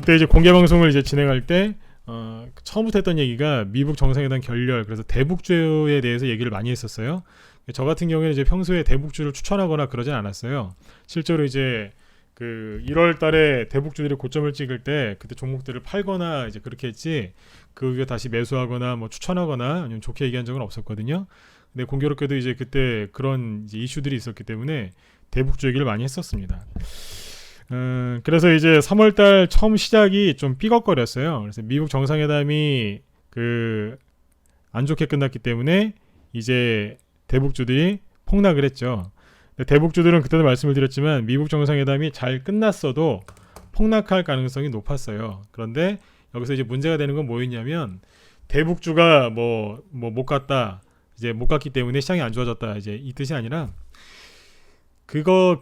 그때 이제 공개 방송을 이제 진행할 때 처음부터 했던 얘기가 미북 정상회담 결렬, 그래서 대북주에 대해서 얘기를 많이 했었어요. 저 같은 경우에는 이제 평소에 대북주를 추천하거나 그러진 않았어요. 실제로 이제 그 1월 달에 대북주들이 고점을 찍을 때 그때 종목들을 팔거나 이제 그렇게 했지, 그 위에 다시 매수하거나 뭐 추천하거나 아니면 좋게 얘기한 적은 없었거든요. 근데 공교롭게도 이제 그때 그런 이제 이슈들이 있었기 때문에 대북주 얘기를 많이 했었습니다. 그래서 이제 3월달 처음 시작이 좀 삐걱거렸어요. 그래서 미국 정상회담이 그 안 좋게 끝났기 때문에 이제 대북주들이 폭락을 했죠. 대북주들은 그때도 말씀을 드렸지만 미국 정상회담이 잘 끝났어도 폭락할 가능성이 높았어요. 그런데 여기서 이제 문제가 되는 건 뭐였냐면, 대북주가 뭐 못 갔다, 이제 못 갔기 때문에 시장이 안 좋아졌다, 이제 이 뜻이 아니라, 그거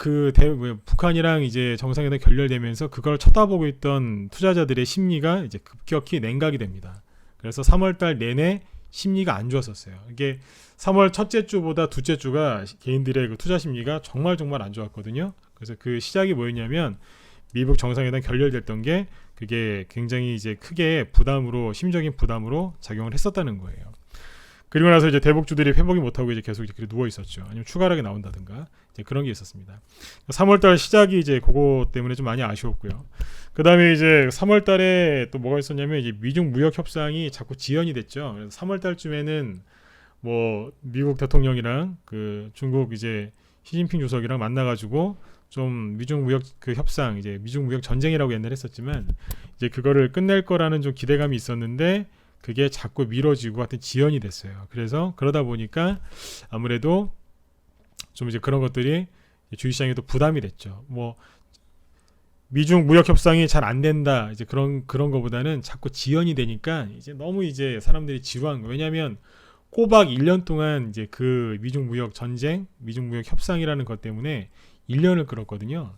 북한이랑 이제 정상회담 결렬되면서 그걸 쳐다보고 있던 투자자들의 심리가 이제 급격히 냉각이 됩니다. 그래서 3월달 내내 심리가 안 좋았었어요. 이게 3월 첫째 주보다 둘째 주가 개인들의 그 투자 심리가 정말 안 좋았거든요. 그래서 그 시작이 뭐였냐면, 미국 정상회담 결렬됐던 게 그게 굉장히 이제 크게 심리적인 부담으로 작용을 했었다는 거예요. 그리고 나서 이제 대북주들이 회복이 못하고 이제 계속 이렇게 누워 있었죠. 아니면 추가하게 나온다든가 이제 그런 게 있었습니다. 3월달 시작이 이제 그거 때문에 좀 많이 아쉬웠고요. 그 다음에 이제 3월달에 또 뭐가 있었냐면, 이제 미중 무역 협상이 자꾸 지연이 됐죠. 그래서 3월달쯤에는 뭐 미국 대통령이랑 그 중국 이제 시진핑 주석이랑 만나가지고 좀 미중 무역 그 협상, 이제 미중 무역 전쟁이라고 옛날에 했었지만 이제 그거를 끝낼 거라는 좀 기대감이 있었는데, 그게 자꾸 미뤄지고 하여튼 지연이 됐어요. 그래서 그러다 보니까 아무래도 좀 이제 그런 것들이 주식시장에도 부담이 됐죠. 뭐 미중 무역 협상이 잘 안 된다, 이제 그런 거보다는 자꾸 지연이 되니까 이제 너무 이제 사람들이 지루한 거예요. 왜냐하면 꼬박 1년 동안 이제 그 미중 무역 전쟁, 미중 무역 협상이라는 것 때문에 1년을 끌었거든요.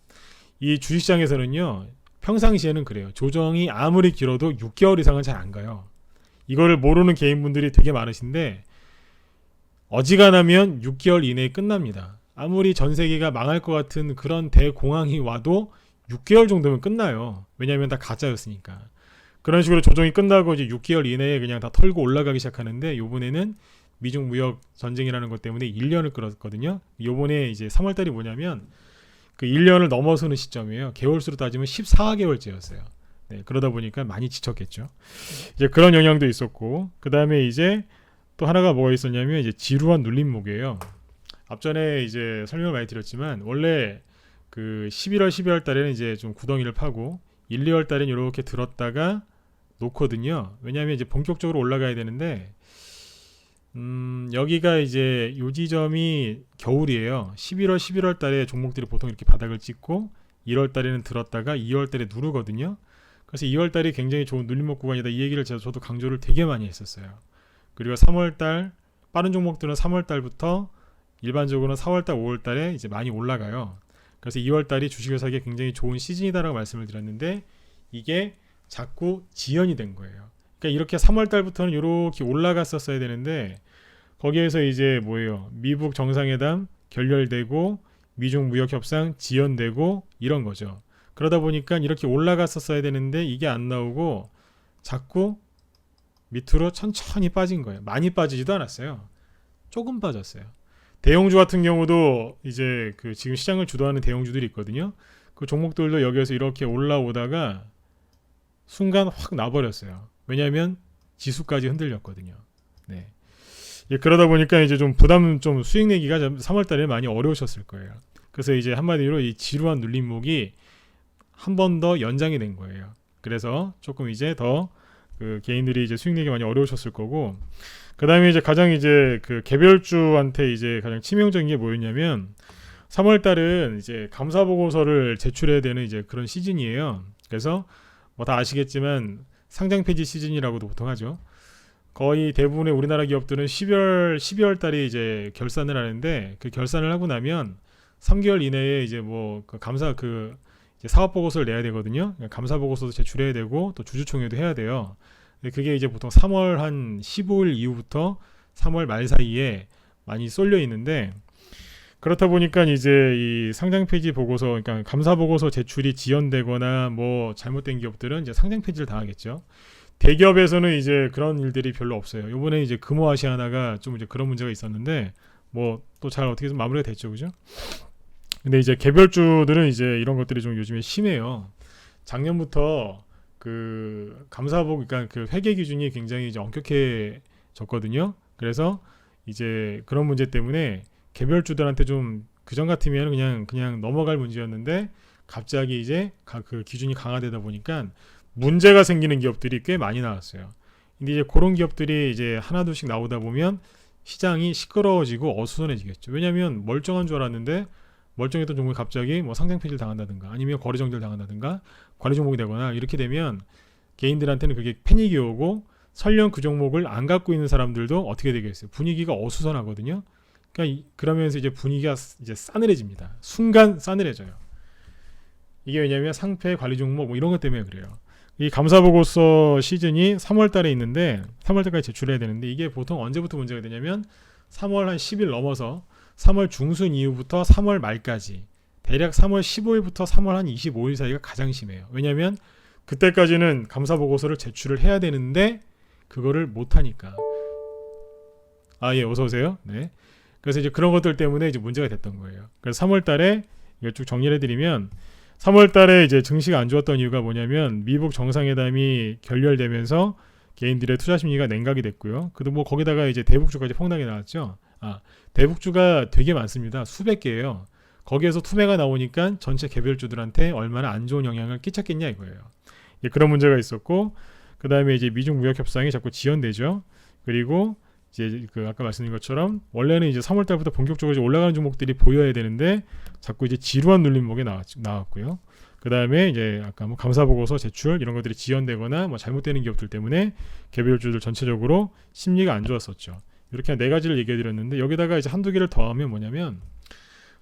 이 주식시장에서는요, 평상시에는 그래요. 조정이 아무리 길어도 6개월 이상은 잘 안 가요. 이거를 모르는 개인분들이 되게 많으신데, 어지간하면 6개월 이내에 끝납니다. 아무리 전 세계가 망할 것 같은 그런 대공황이 와도 6개월 정도면 끝나요. 왜냐하면 다 가짜였으니까. 그런 식으로 조정이 끝나고 이제 6개월 이내에 그냥 다 털고 올라가기 시작하는데, 요번에는 미중 무역 전쟁이라는 것 때문에 1년을 끌었거든요. 요번에 이제 3월달이 뭐냐면 그 1년을 넘어서는 시점이에요. 개월수로 따지면 14개월째였어요. 네, 그러다 보니까 많이 지쳤겠죠. 이제 그런 영향도 있었고, 그 다음에 이제 또 하나가 뭐가 있었냐면, 이제 지루한 눌림목이에요. 앞전에 이제 설명을 많이 드렸지만, 원래 그 11월, 12월 달에는 이제 좀 구덩이를 파고 1, 2월 달에는 이렇게 들었다가 놓거든요. 왜냐하면 이제 본격적으로 올라가야 되는데, 여기가 이제 요 지점이 겨울이에요. 11월, 11월 달에 종목들이 보통 이렇게 바닥을 찍고 1월 달에는 들었다가 2월 달에 누르거든요. 그래서 2월 달이 굉장히 좋은 눌림목 구간이다, 이 얘기를 저도 강조를 되게 많이 했었어요. 그리고 3월 달, 빠른 종목들은 3월 달부터 일반적으로는 4월 달, 5월 달에 이제 많이 올라가요. 그래서 2월 달이 주식을 사기에 굉장히 좋은 시즌이다라고 말씀을 드렸는데, 이게 자꾸 지연이 된 거예요. 그러니까 이렇게 3월 달부터는 이렇게 올라갔었어야 되는데, 거기에서 이제 뭐예요? 미북 정상회담 결렬되고 미중 무역 협상 지연되고 이런 거죠. 그러다 보니까 이렇게 올라갔었어야 되는데 이게 안 나오고 자꾸 밑으로 천천히 빠진 거예요. 많이 빠지지도 않았어요. 조금 빠졌어요. 대형주 같은 경우도 이제 그 지금 시장을 주도하는 대형주들이 있거든요. 그 종목들도 여기에서 이렇게 올라오다가 순간 확 나버렸어요. 왜냐하면 지수까지 흔들렸거든요. 네. 그러다 보니까 이제 좀 수익 내기가 3월달에 많이 어려우셨을 거예요. 그래서 이제 한마디로 이 지루한 눌림목이 한 번 더 연장이 된 거예요. 그래서 조금 이제 더 그 개인들이 이제 수익 내기 많이 어려우셨을 거고, 그 다음에 이제 가장 이제 그 개별주한테 이제 가장 치명적인 게 뭐였냐면, 3월달은 이제 감사 보고서를 제출해야 되는 이제 그런 시즌이에요. 그래서 뭐 다 아시겠지만 상장 폐지 시즌이라고도 보통 하죠. 거의 대부분의 우리나라 기업들은 12월 달에 이제 결산을 하는데, 그 결산을 하고 나면 3개월 이내에 이제 뭐 그 감사 이제 사업 보고서를 내야 되거든요. 감사 보고서도 제출해야 되고 또 주주총회도 해야 돼요. 그게 이제 보통 3월 한 15일 이후부터 3월 말 사이에 많이 쏠려 있는데, 그렇다 보니까 이제 이 상장 폐지 보고서, 그러니까 감사 보고서 제출이 지연되거나 뭐 잘못된 기업들은 이제 상장 폐지를 당하겠죠. 대기업에서는 이제 그런 일들이 별로 없어요. 요번에 이제 금호아시아나가 좀 이제 그런 문제가 있었는데 뭐 또 잘 어떻게 좀 마무리가 됐죠, 그죠? 근데 이제 개별주들은 이제 이런 것들이 좀 요즘에 심해요. 작년부터 그 감사복, 그러니까 그 회계 기준이 굉장히 이제 엄격해졌거든요. 그래서 이제 그런 문제 때문에 개별주들한테 좀 그전 같으면 그냥 넘어갈 문제였는데 갑자기 이제 그 기준이 강화되다 보니까 문제가 생기는 기업들이 꽤 많이 나왔어요. 근데 이제 그런 기업들이 이제 하나둘씩 나오다 보면 시장이 시끄러워지고 어수선해지겠죠. 왜냐하면 멀쩡한 줄 알았는데 멀쩡했던 종목이 갑자기 뭐 상장 폐지를 당한다든가 아니면 거래 정지를 당한다든가 관리 종목이 되거나 이렇게 되면 개인들한테는 그게 패닉이 오고 설령 그 종목을 안 갖고 있는 사람들도 어떻게 되겠어요? 분위기가 어수선하거든요. 그러니까 그러면서 이제 분위기가 이제 싸늘해집니다. 순간 싸늘해져요. 이게 왜냐하면 상패 관리 종목 뭐 이런 것 때문에 그래요. 이 감사 보고서 시즌이 3월 달에 있는데 3월 달까지 제출해야 되는데 이게 보통 언제부터 문제가 되냐면 3월 한 10일 넘어서 3월 중순 이후부터 3월 말까지 대략 3월 15일부터 3월 한 25일 사이가 가장 심해요. 왜냐하면 그때까지는 감사 보고서를 제출을 해야 되는데 그거를 못 하니까. 아, 예, 어서 오세요. 네. 그래서 이제 그런 것들 때문에 이제 문제가 됐던 거예요. 그래서 3월 달에 이걸 쭉 정리를 해드리면 3월 달에 이제 증시가 안 좋았던 이유가 뭐냐면 미국 정상회담이 결렬되면서 개인들의 투자 심리가 냉각이 됐고요. 그도 뭐 거기다가 이제 대북주까지 폭락이 나왔죠. 아, 대북주가 되게 많습니다. 수백 개예요. 거기에서 투매가 나오니까 전체 개별주들한테 얼마나 안 좋은 영향을 끼쳤겠냐 이거예요. 예, 그런 문제가 있었고 그 다음에 이제 미중 무역 협상이 자꾸 지연되죠. 그리고 이제 그 아까 말씀드린 것처럼 원래는 이제 3월 달부터 본격적으로 이제 올라가는 종목들이 보여야 되는데 자꾸 이제 지루한 눌림목에 나왔고요. 그 다음에 이제 아까 뭐 감사 보고서 제출 이런 것들이 지연되거나 뭐 잘못되는 기업들 때문에 개별주들 전체적으로 심리가 안 좋았었죠. 이렇게 네 가지를 얘기해 드렸는데 여기다가 이제 한두 개를 더하면 뭐냐면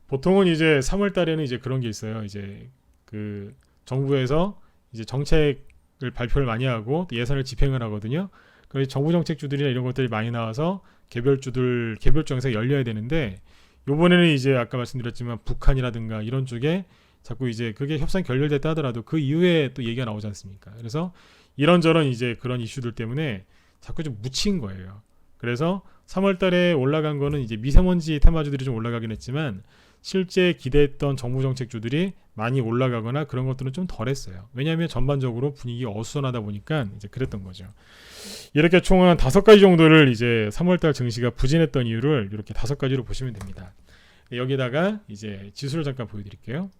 보통은 이제 3월 달에는 이제 그런 게 있어요. 이제 그 정부에서 이제 정책을 발표를 많이 하고 또 예산을 집행을 하거든요. 그래서 정부 정책주들이나 이런 것들이 많이 나와서 개별주 행사가 열려야 되는데 요번에는 이제 아까 말씀드렸지만 북한이라든가 이런 쪽에 자꾸 이제 그게 협상 결렬됐다 하더라도 그 이후에 또 얘기가 나오지 않습니까? 그래서 이런저런 이제 그런 이슈들 때문에 자꾸 좀 묻힌 거예요. 그래서 3월 달에 올라간 거는 이제 미세먼지 테마주들이 좀 올라가긴 했지만 실제 기대했던 정부 정책주들이 많이 올라가거나 그런 것들은 좀 덜했어요. 왜냐하면 전반적으로 분위기가 어수선하다 보니까 이제 그랬던 거죠. 이렇게 총 한 5가지 정도를 이제 3월달 증시가 부진했던 이유를 이렇게 5가지로 보시면 됩니다. 여기다가 이제 지수를 잠깐 보여드릴게요.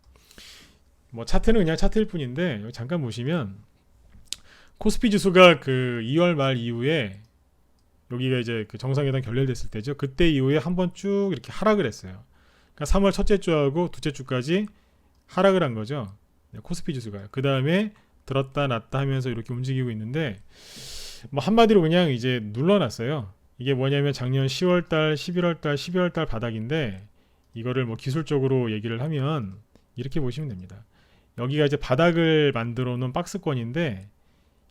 뭐 차트는 그냥 차트일 뿐인데 여기 잠깐 보시면 코스피 지수가 그 2월 말 이후에 여기가 이제 그 정상회담 결렬됐을 때죠. 그때 이후에 한번 쭉 이렇게 하락을 했어요. 그러니까 3월 첫째 주하고 둘째 주까지 하락을 한 거죠. 코스피 지수가요. 그 다음에 들었다 놨다 하면서 이렇게 움직이고 있는데 뭐 한마디로 그냥 이제 눌러놨어요. 이게 뭐냐면 작년 10월달, 11월달, 12월달 바닥인데 이거를 뭐 기술적으로 얘기를 하면 이렇게 보시면 됩니다. 여기가 이제 바닥을 만들어 놓은 박스권인데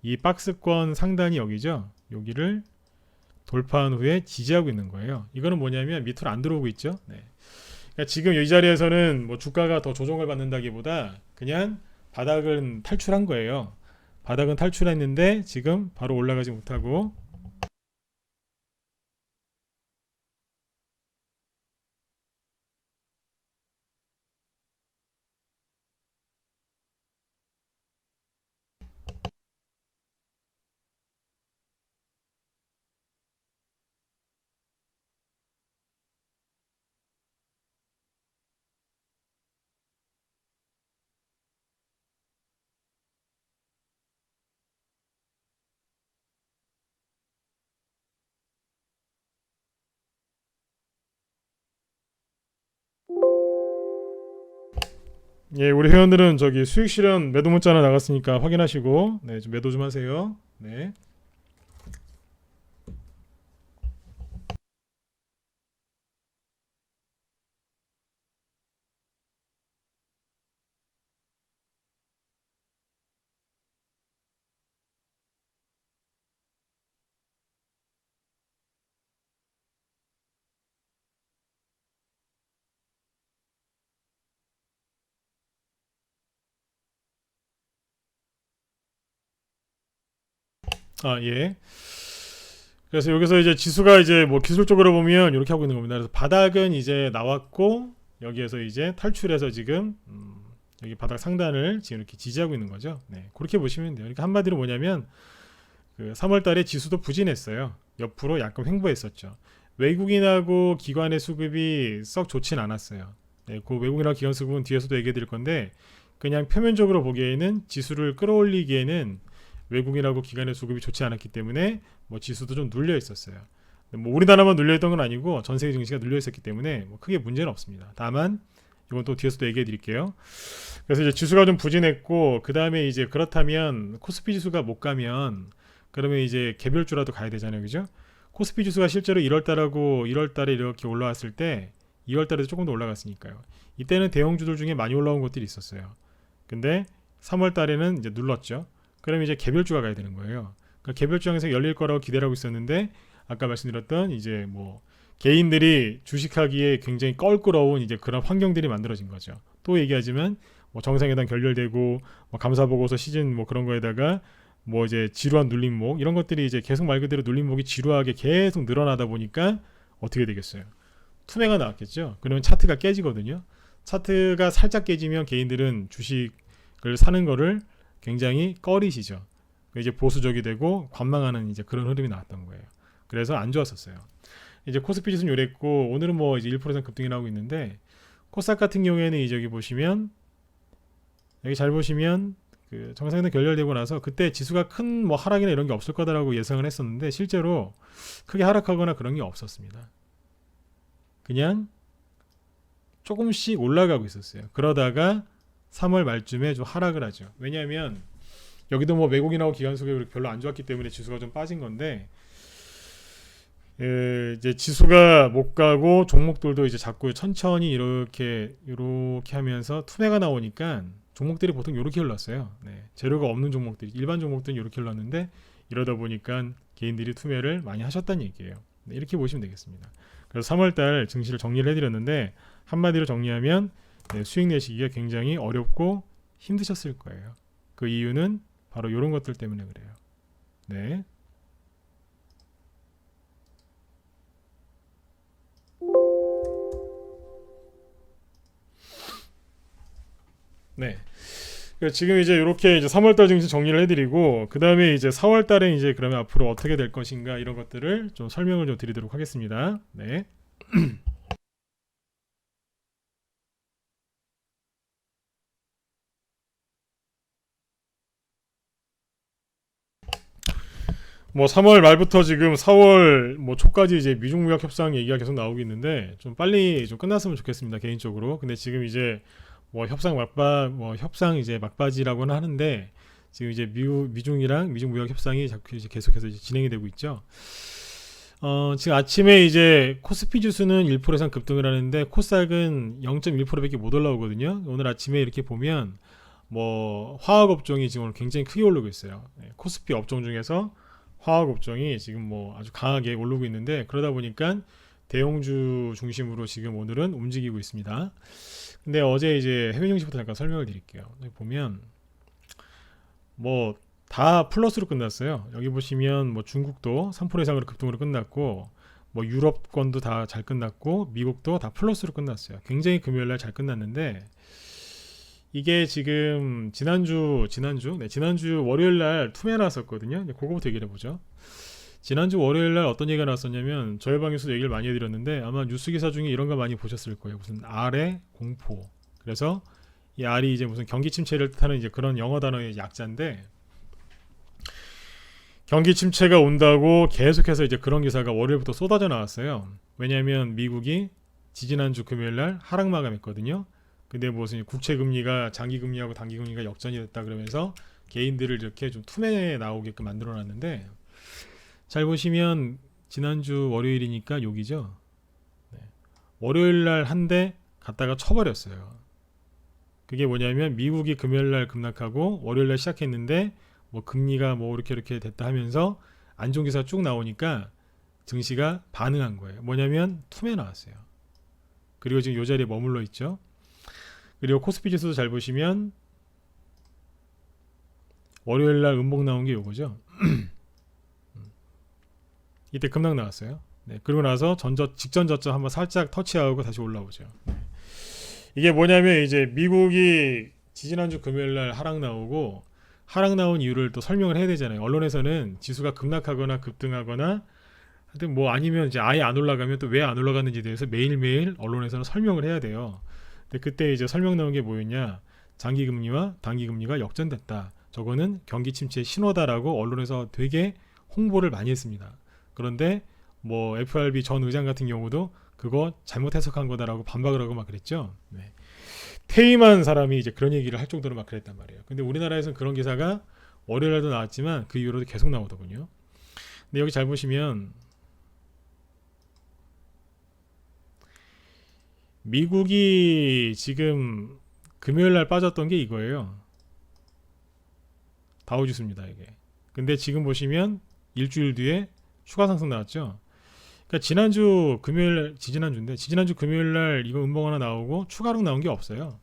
이 박스권 상단이 여기죠. 여기를 돌파한 후에 지지하고 있는 거예요. 이거는 뭐냐면 밑으로 안 들어오고 있죠. 네. 그러니까 지금 이 자리에서는 뭐 주가가 더 조정을 받는다기보다 그냥 바닥은 탈출한 거예요. 바닥은 탈출했는데 지금 바로 올라가지 못하고 예, 우리 회원들은 저기 수익 실현 매도 문자 하나 나갔으니까 확인하시고 네, 좀 매도 좀 하세요. 네. 예. 그래서 여기서 이제 지수가 이제 뭐 기술적으로 보면 이렇게 하고 있는 겁니다. 그래서 바닥은 이제 나왔고 여기에서 이제 탈출해서 지금 여기 바닥 상단을 지금 이렇게 지지하고 있는 거죠. 네, 그렇게 보시면 돼요. 그러니까 한마디로 뭐냐면 그 3월달에 지수도 부진했어요. 옆으로 약간 횡보했었죠. 외국인하고 기관의 수급이 썩 좋진 않았어요. 네, 그 외국인하고 기관 수급은 뒤에서도 얘기해 드릴 건데 그냥 표면적으로 보기에는 지수를 끌어올리기에는 외국인하고 기관의 수급이 좋지 않았기 때문에 뭐 지수도 좀 눌려 있었어요. 뭐 우리나라만 눌려 있던 건 아니고 전 세계 증시가 눌려 있었기 때문에 뭐 크게 문제는 없습니다. 다만 이건 또 뒤에서도 얘기해 드릴게요. 그래서 이제 지수가 좀 부진했고 그 다음에 이제 그렇다면 코스피 지수가 못 가면 그러면 이제 개별주라도 가야 되잖아요, 그죠? 코스피 지수가 실제로 1월달하고 1월달에 이렇게 올라왔을 때 2월달에도 조금 더 올라갔으니까요. 이때는 대형주들 중에 많이 올라온 것들이 있었어요. 근데 3월달에는 이제 눌렀죠. 그러면 이제 개별주가 가야 되는 거예요. 그러니까 개별주 항상 열릴 거라고 기대하고 있었는데 아까 말씀드렸던 이제 뭐 개인들이 주식하기에 굉장히 껄끄러운 이제 그런 환경들이 만들어진 거죠. 또 얘기하지만 뭐 정상회담 결렬되고 뭐 감사보고서 시즌 뭐 그런 거에다가 뭐 이제 지루한 눌림목 이런 것들이 이제 계속 말 그대로 눌림목이 지루하게 계속 늘어나다 보니까 어떻게 되겠어요? 투매가 나왔겠죠. 그러면 차트가 깨지거든요. 차트가 살짝 깨지면 개인들은 주식을 사는 거를 굉장히 꺼리시죠. 이제 보수적이 되고 관망하는 이제 그런 흐름이 나왔던 거예요. 그래서 안 좋았었어요. 이제 코스피 지수는 요랬고 오늘은 뭐 이제 1% 이상 급등이 나오고 있는데 코스닥 같은 경우에는 이 저기 보시면 여기 잘 보시면 그 정상회담 결렬되고 나서 그때 지수가 큰 뭐 하락이나 이런 게 없을 거다라고 예상을 했었는데 실제로 크게 하락하거나 그런 게 없었습니다. 그냥 조금씩 올라가고 있었어요. 그러다가 3월 말쯤에 좀 하락을 하죠. 왜냐하면 여기도 뭐 외국인하고 기관 수급이 별로 안 좋았기 때문에 지수가 좀 빠진 건데 이제 지수가 못 가고 종목들도 이제 자꾸 천천히 이렇게 하면서 투매가 나오니까 종목들이 보통 이렇게 흘렀어요. 네, 재료가 없는 종목들이 일반 종목들은 이렇게 흘렀는데 이러다 보니까 개인들이 투매를 많이 하셨다는 얘기예요. 네, 이렇게 보시면 되겠습니다. 그래서 3월달 증시를 정리를 해드렸는데 한마디로 정리하면 네, 수익 내시기가 굉장히 어렵고 힘드셨을 거예요. 그 이유는 바로 이런 것들 때문에 그래요. 네. 네. 그러니까 지금 이제 이렇게 이제 3월달 증시 정리를 해드리고 그 다음에 이제 4월달에 이제 그러면 앞으로 어떻게 될 것인가 이런 것들을 좀 설명을 좀 드리도록 하겠습니다. 네. 뭐 3월 말부터 지금 4월 뭐 초까지 이제 미중 무역 협상 얘기가 계속 나오고 있는데 좀 빨리 좀 끝났으면 좋겠습니다 개인적으로. 근데 지금 이제 뭐 협상 이제 막바지라고는 하는데 지금 이제 미중이랑 미중 무역 협상이 자꾸 이제 계속해서 이제 진행이 되고 있죠. 지금 아침에 이제 코스피 지수는 1% 이상 급등을 하는데 코스닥은 0.1%밖에 못 올라오거든요. 오늘 아침에 이렇게 보면 뭐 화학 업종이 지금 오늘 굉장히 크게 오르고 있어요. 네, 코스피 업종 중에서 화학 업종이 지금 뭐 아주 강하게 오르고 있는데 그러다 보니까 대형주 중심으로 지금 오늘은 움직이고 있습니다. 근데 어제 이제 해외 증시부터 잠깐 설명을 드릴게요. 여기 보면 뭐 다 플러스로 끝났어요. 여기 보시면 뭐 중국도 3% 이상으로 급등으로 끝났고 뭐 유럽권도 다 잘 끝났고 미국도 다 플러스로 끝났어요. 굉장히 금요일날 잘 끝났는데 이게 지금 지난주 월요일날 투매 나왔었거든요. 그거부터 얘기를 해보죠. 지난주 월요일날 어떤 얘기가 나왔었냐면 저희 방에서도 얘기를 많이 해드렸는데 아마 뉴스 기사 중에 이런 거 많이 보셨을 거예요. 무슨 R의 공포. 그래서 이 R이 이제 무슨 경기 침체를 뜻하는 이제 그런 영어 단어의 약자인데 경기 침체가 온다고 계속해서 이제 그런 기사가 월요일부터 쏟아져 나왔어요. 왜냐하면 미국이 지지난주 금요일날 하락 마감했거든요. 근데 무슨 국채 금리가 장기 금리하고 단기 금리가 역전이 됐다 그러면서 개인들을 이렇게 좀 투매에 나오게끔 만들어 놨는데 잘 보시면 지난주 월요일이니까 여기죠. 네. 월요일날 한 대 갖다가 쳐버렸어요. 그게 뭐냐면 미국이 금요일날 급락하고 월요일날 시작했는데 뭐 금리가 뭐 이렇게 됐다 하면서 안 좋은 기사가 쭉 나오니까 증시가 반응한 거예요. 뭐냐면 투매 나왔어요. 그리고 지금 이 자리에 머물러 있죠. 그리고 코스피 지수도 잘 보시면 월요일날 음봉 나온 게 요거죠. 이때 급락 나왔어요. 네, 그리고 나서 직전 저점 한번 살짝 터치하고 다시 올라오죠. 네. 이게 뭐냐면 이제 미국이 지지난주 금요일 날 하락 나오고 하락 나온 이유를 또 설명을 해야 되잖아요. 언론에서는 지수가 급락하거나 급등하거나 하여튼 뭐 아니면 이제 아예 안 올라가면 또 왜 안 올라갔는지에 대해서 매일매일 언론에서는 설명을 해야 돼요. 근데 그때 이제 설명 나온 게 뭐였냐? 장기 금리와 단기 금리가 역전됐다. 저거는 경기 침체의 신호다라고 언론에서 되게 홍보를 많이 했습니다. 그런데 뭐 FRB 전 의장 같은 경우도 그거 잘못 해석한 거다라고 반박을 하고 막 그랬죠. 네. 퇴임한 사람이 이제 그런 얘기를 할 정도로 막 그랬단 말이에요. 근데 우리나라에서는 그런 기사가 월요일에도 나왔지만 그 이후로도 계속 나오더군요. 근데 여기 잘 보시면 미국이 지금 금요일 날 빠졌던 게 이거예요. 다우지수입니다, 이게. 근데 지금 보시면 일주일 뒤에 추가 상승 나왔죠. 그러니까 지난주 금요일 날 이거 음봉 하나 나오고 추가로 나온 게 없어요.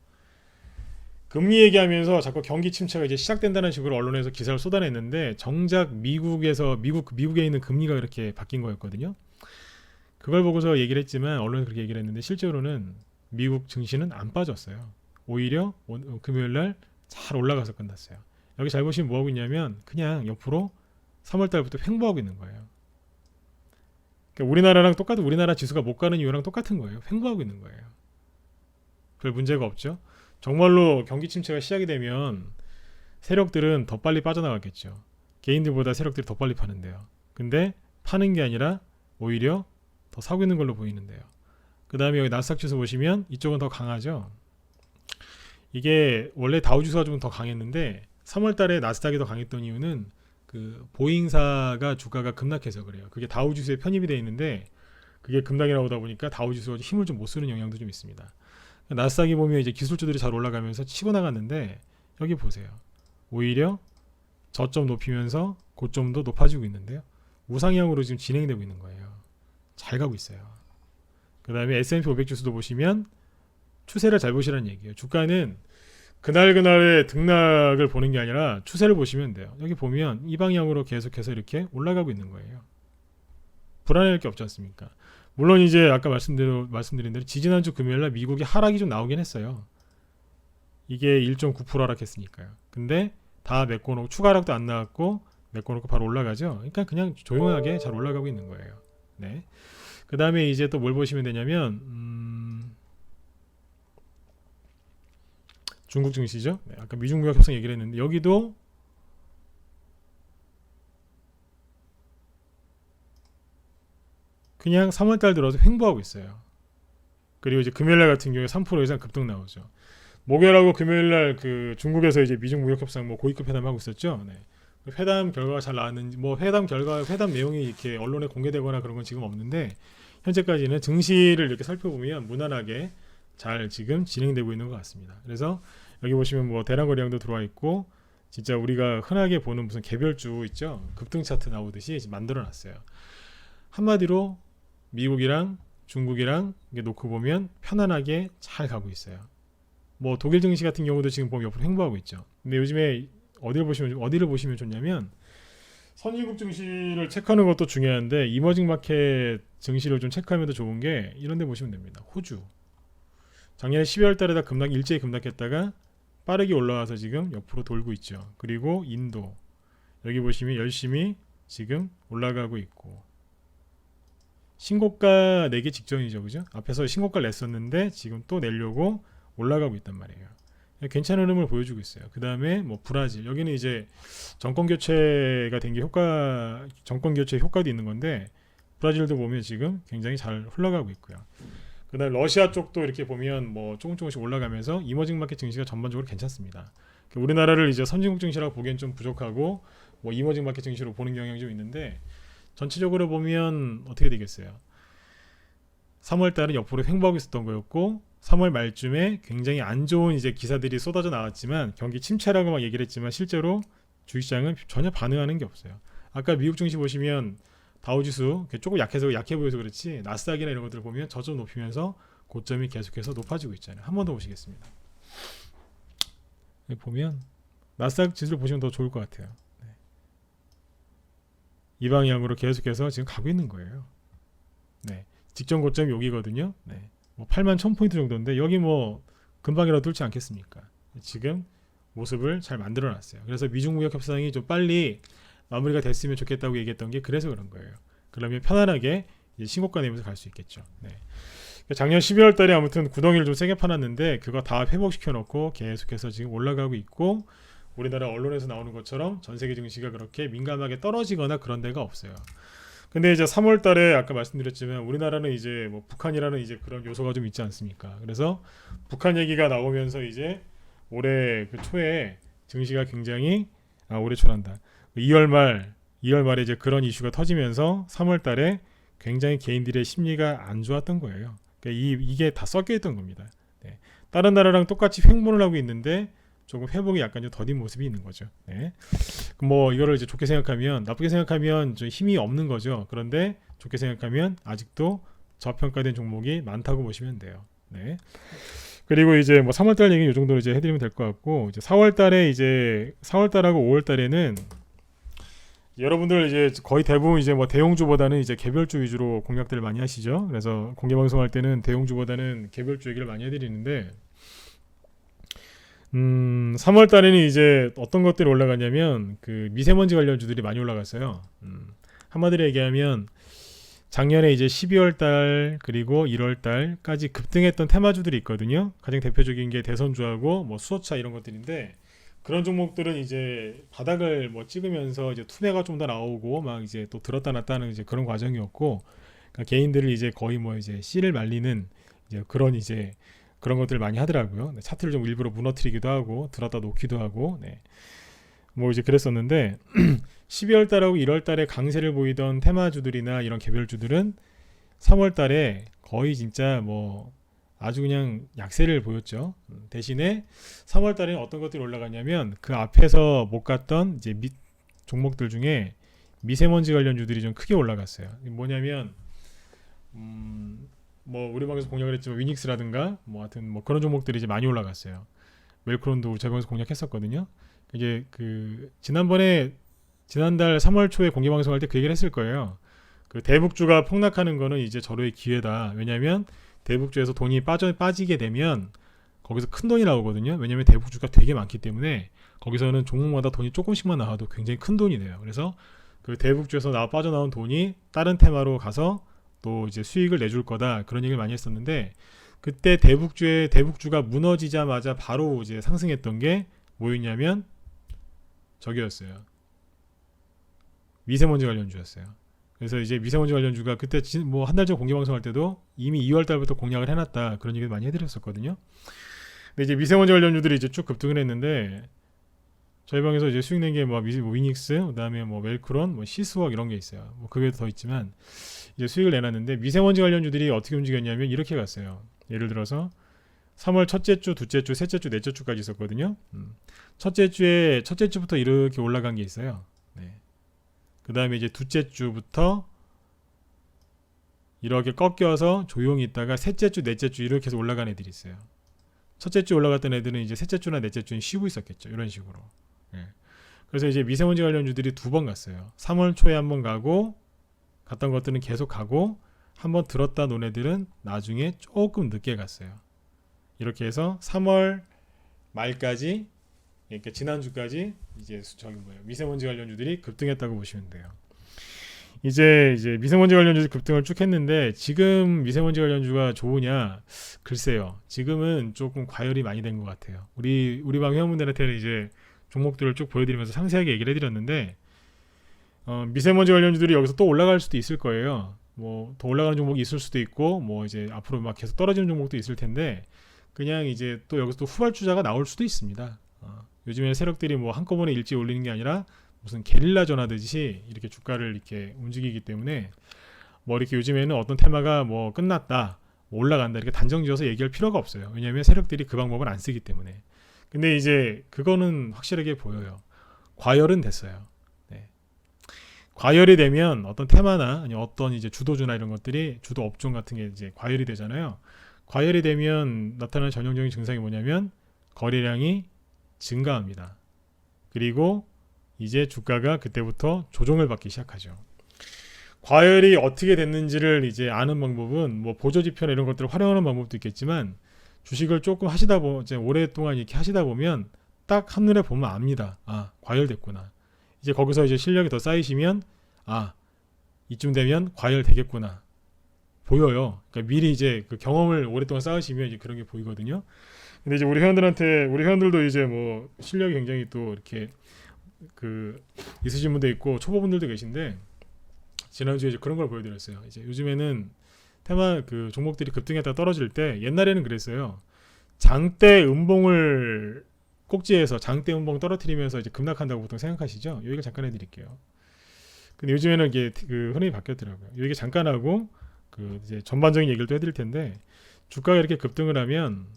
금리 얘기하면서 자꾸 경기 침체가 이제 시작된다는 식으로 언론에서 기사를 쏟아냈는데 정작 미국에 있는 금리가 이렇게 바뀐 거였거든요. 그걸 보고서 얘기를 했지만 언론에서 그렇게 얘기를 했는데 실제로는 미국 증시는 안 빠졌어요. 오히려 금요일 날 잘 올라가서 끝났어요. 여기 잘 보시면 뭐하고 있냐면 그냥 옆으로 3월 달부터 횡보하고 있는 거예요. 그러니까 우리나라 지수가 못 가는 이유랑 똑같은 거예요. 횡보하고 있는 거예요. 별 문제가 없죠. 정말로 경기 침체가 시작이 되면 세력들은 더 빨리 빠져나가겠죠. 개인들보다 세력들이 더 빨리 파는데요. 근데 파는 게 아니라 오히려 더 사고 있는 걸로 보이는데요. 그 다음에 여기 나스닥 지수 보시면 이쪽은 더 강하죠. 이게 원래 다우지수가 좀 더 강했는데 3월 달에 나스닥이 더 강했던 이유는 그 보잉사가 주가가 급락해서 그래요. 그게 다우지수에 편입이 되어 있는데 그게 급락이 나오다 보니까 다우지수가 힘을 좀 못 쓰는 영향도 좀 있습니다. 나스닥이 보면 이제 기술주들이 잘 올라가면서 치고 나갔는데 여기 보세요. 오히려 저점 높이면서 고점도 높아지고 있는데요. 우상향으로 지금 진행되고 있는 거예요. 잘 가고 있어요. 그 다음에 S&P 500 지수도 보시면 추세를 잘 보시라는 얘기예요. 주가는 그날그날의 등락을 보는 게 아니라 추세를 보시면 돼요. 여기 보면 이 방향으로 계속해서 이렇게 올라가고 있는 거예요. 불안해할 게 없지 않습니까? 물론 이제 아까 말씀드린 대로 지지난주 금요일날 미국이 하락이 좀 나오긴 했어요. 이게 1.9% 하락했으니까요. 근데 다 메꿔놓고 추가 하락도 안 나왔고 메꿔놓고 바로 올라가죠. 그러니까 그냥 조용하게 잘 올라가고 있는 거예요. 네. 그 다음에 이제 또 뭘 보시면 되냐면 중국 증시죠. 네, 아까 미중 무역 협상 얘기를 했는데 여기도 그냥 3월달 들어서 횡보하고 있어요. 그리고 이제 금요일날 같은 경우에 3% 이상 급등 나오죠. 목요일하고 금요일날 그 중국에서 이제 미중 무역 협상 뭐 고위급 회담 하고 있었죠. 네. 회담 결과가 잘 나왔는지 뭐 회담 내용이 이렇게 언론에 공개되거나 그런 건 지금 없는데 현재까지는 증시를 이렇게 살펴보면 무난하게 잘 지금 진행되고 있는 것 같습니다. 그래서 여기 보시면 뭐 대량거래량도 들어와 있고 진짜 우리가 흔하게 보는 무슨 개별주 있죠. 급등 차트 나오듯이 만들어놨어요. 한마디로 미국이랑 중국이랑 놓고 보면 편안하게 잘 가고 있어요. 뭐 독일 증시 같은 경우도 지금 보면 옆으로 횡보하고 있죠. 근데 요즘에 어디를 보시면 좋냐면 선진국 증시를 체크하는 것도 중요한데 이머징 마켓 증시를 좀 체크하면 더 좋은 게 이런 데 보시면 됩니다. 호주. 작년에 12월 달에 다 일제히 급락했다가 빠르게 올라와서 지금 옆으로 돌고 있죠. 그리고 인도. 여기 보시면 열심히 지금 올라가고 있고 신고가 내기 직전이죠. 그죠? 앞에서 신고가를 냈었는데 지금 또 내려고 올라가고 있단 말이에요. 괜찮은 흐름을 보여주고 있어요. 그 다음에 뭐 브라질. 여기는 이제 정권 교체가 된 게 정권 교체 효과도 있는 건데 브라질도 보면 지금 굉장히 잘 흘러가고 있고요. 그다음 러시아 쪽도 이렇게 보면 뭐 조금씩 올라가면서 이머징 마켓 증시가 전반적으로 괜찮습니다. 우리나라를 이제 선진국 증시라고 보기엔 좀 부족하고 뭐 이머징 마켓 증시로 보는 경향이 좀 있는데 전체적으로 보면 어떻게 되겠어요? 3월 달은 옆으로 횡보하고 있었던 거였고 3월 말쯤에 굉장히 안 좋은 이제 기사들이 쏟아져 나왔지만 경기 침체라고 막 얘기를 했지만 실제로 주식시장은 전혀 반응하는 게 없어요. 아까 미국 증시 보시면 다우지수 조금 약해 보여서 그렇지 나스닥이나 이런 것들을 보면 저점 높이면서 고점이 계속해서 높아지고 있잖아요. 한 번 더 보시겠습니다. 여기 보면 나스닥 지수를 보시면 더 좋을 것 같아요. 네. 이 방향으로 계속해서 지금 가고 있는 거예요. 네. 직전 고점이 여기거든요. 네. 뭐 81,000포인트 정도인데 여기 뭐 금방이라도 뚫지 않겠습니까? 지금 모습을 잘 만들어 놨어요. 그래서 미중 무역 협상이 좀 빨리 마무리가 됐으면 좋겠다고 얘기했던 게 그래서 그런 거예요. 그러면 편안하게 이제 신고가 내면서 갈 수 있겠죠. 네. 작년 12월 달에 아무튼 구덩이를 좀 세게 파놨는데 그거 다 회복시켜 놓고 계속해서 지금 올라가고 있고, 우리나라 언론에서 나오는 것처럼 전 세계 증시가 그렇게 민감하게 떨어지거나 그런 데가 없어요. 근데 이제 3월 달에 아까 말씀드렸지만 우리나라는 이제 뭐 북한이라는 이제 그런 요소가 좀 있지 않습니까? 그래서 북한 얘기가 나오면서 이제 올해 그 초에 증시가 굉장히 올해 초란다. 2월 말에 이제 그런 이슈가 터지면서 3월 달에 굉장히 개인들의 심리가 안 좋았던 거예요. 그러니까 이게 다 섞여 있던 겁니다. 네. 다른 나라랑 똑같이 횡보를 하고 있는데 조금 회복이 약간 좀 더딘 모습이 있는 거죠. 네. 뭐 이거를 이제 좋게 생각하면, 나쁘게 생각하면 좀 힘이 없는 거죠. 그런데 좋게 생각하면 아직도 저평가된 종목이 많다고 보시면 돼요. 네. 그리고 이제 뭐 3월달 얘기 이 정도로 이제 해드리면 될 것 같고, 이제 4월달에 이제 4월달하고 5월달에는 여러분들 이제 거의 대부분 이제 뭐 대형주보다는 이제 개별주 위주로 공략들을 많이 하시죠. 그래서 공개 방송할 때는 대형주보다는 개별주 얘기를 많이 해드리는데, 3월 달에는 이제 어떤 것들이 올라갔냐면 그 미세먼지 관련주들이 많이 올라갔어요. 한마디로 얘기하면 작년에 이제 12월 달 그리고 1월 달까지 급등했던 테마주들이 있거든요. 가장 대표적인 게 대선주하고 뭐 수소차 이런 것들인데, 그런 종목들은 이제 바닥을 뭐 찍으면서 이제 투매가 좀 더 나오고 막 이제 또 들었다 놨다 하는 이제 그런 과정이었고, 그러니까 개인들을 이제 거의 뭐 이제 씨를 말리는 이제 그런 것들을 많이 하더라고요. 네, 차트를 좀 일부러 무너뜨리기도 하고 들었다 놓기도 하고, 네. 뭐 이제 그랬었는데 12월 달하고 1월 달에 강세를 보이던 테마주들이나 이런 개별주들은 3월 달에 거의 진짜 뭐 아주 그냥 약세를 보였죠. 대신에 3월 달에는 어떤 것들이 올라갔냐면 그 앞에서 못 갔던 이제 종목들 중에 미세먼지 관련주들이 좀 크게 올라갔어요. 뭐냐면 뭐 우리 방에서 공략을 했지만 위닉스라든가 뭐 하여튼 뭐 그런 종목들이 이제 많이 올라갔어요. 웰크론도 저희 방에서 공략했었거든요. 이제 그 지난달 3월 초에 공개 방송할 때 그 얘기를 했을 거예요. 그 대북주가 폭락하는 거는 이제 절호의 기회다. 왜냐하면 대북주에서 돈이 빠지게 되면 거기서 큰 돈이 나오거든요. 왜냐하면 대북주가 되게 많기 때문에 거기서는 종목마다 돈이 조금씩만 나와도 굉장히 큰 돈이 돼요. 그래서 그 대북주에서 빠져나온 돈이 다른 테마로 가서 또 이제 수익을 내줄 거다, 그런 얘기를 많이 했었는데, 그때 대북주가 무너지자마자 바로 이제 상승했던 게 뭐였냐면 저기였어요. 미세먼지 관련주였어요. 그래서 이제 미세먼지 관련주가 그때 뭐 한 달 전 공개 방송할 때도 이미 2월 달부터 공략을 해놨다, 그런 얘기를 많이 해드렸었거든요. 근데 이제 미세먼지 관련주들이 이제 쭉 급등을 했는데 저희 방에서 이제 수익 낸 게 뭐 위닉스, 그다음에 뭐 웰크론, 뭐 시스웍 이런 게 있어요. 뭐 그게 더 있지만 이제 수익을 내놨는데, 미세먼지 관련주들이 어떻게 움직였냐면 이렇게 갔어요. 예를 들어서 3월 첫째 주, 둘째 주, 셋째 주, 넷째 주까지 있었거든요. 첫째 주부터 이렇게 올라간 게 있어요. 네. 그 다음에 이제 둘째 주부터 이렇게 꺾여서 조용히 있다가 셋째 주, 넷째 주 이렇게 해서 올라간 애들이 있어요. 첫째 주 올라갔던 애들은 이제 셋째 주나 넷째 주는 쉬고 있었겠죠. 이런 식으로. 네. 그래서 이제 미세먼지 관련주들이 두 번 갔어요. 3월 초에 한 번 가고, 갔던 것들은 계속 가고, 한번 들었다 놓은 애들은 나중에 조금 늦게 갔어요. 이렇게 해서 3월 말까지, 그러니까 지난주까지 이제 미세먼지 관련주들이 급등했다고 보시면 돼요. 이제 미세먼지 관련주 급등을 쭉 했는데, 지금 미세먼지 관련주가 좋으냐? 글쎄요. 지금은 조금 과열이 많이 된 것 같아요. 우리 방 회원분들한테는 이제 종목들을 쭉 보여드리면서 상세하게 얘기를 해드렸는데, 미세먼지 관련주들이 여기서 또 올라갈 수도 있을 거예요. 뭐 더 올라가는 종목이 있을 수도 있고, 뭐 이제 앞으로 막 계속 떨어지는 종목도 있을 텐데, 그냥 이제 또 여기서 또 후발주자가 나올 수도 있습니다. 요즘에 세력들이 뭐 한꺼번에 일찍 올리는 게 아니라 무슨 게릴라전 하듯이 이렇게 주가를 이렇게 움직이기 때문에, 뭐 이렇게 요즘에는 어떤 테마가 뭐 끝났다, 뭐 올라간다 이렇게 단정지어서 얘기할 필요가 없어요. 왜냐하면 세력들이 그 방법을 안 쓰기 때문에. 근데 이제 그거는 확실하게 보여요. 과열은 됐어요. 네. 과열이 되면 어떤 테마나 아니 어떤 이제 주도주나 이런 것들이, 주도 업종 같은 게 이제 과열이 되잖아요. 과열이 되면 나타나는 전형적인 증상이 뭐냐면 거래량이 증가합니다. 그리고 이제 주가가 그때부터 조정을 받기 시작하죠. 과열이 어떻게 됐는지를 이제 아는 방법은 뭐 보조지표나 이런 것들을 활용하는 방법도 있겠지만 주식을 조금 하시다 보면 이제 오랫동안 이렇게 하시다 보면 딱 한눈에 보면 압니다. 아, 과열됐구나. 이제 거기서 이제 실력이 더 쌓이시면 아, 이쯤 되면 과열되겠구나. 보여요. 그러니까 미리 이제 그 경험을 오랫동안 쌓으시면 이제 그런 게 보이거든요. 근데 이제 우리 회원들도 이제 뭐 실력이 굉장히 또 이렇게 그 있으신 분도 있고 초보분들도 계신데 지난주에 이제 그런 걸 보여드렸어요. 이제 요즘에는 테마 그 종목들이 급등했다 떨어질 때 옛날에는 그랬어요. 장대 음봉을 꼭지에서 장대 음봉 떨어뜨리면서 이제 급락한다고 보통 생각하시죠? 여기가 잠깐 해드릴게요. 근데 요즘에는 이게 그 흐름이 바뀌었더라고요. 여기 잠깐 하고 그 이제 전반적인 얘기를 또 해드릴 텐데 주가가 이렇게 급등을 하면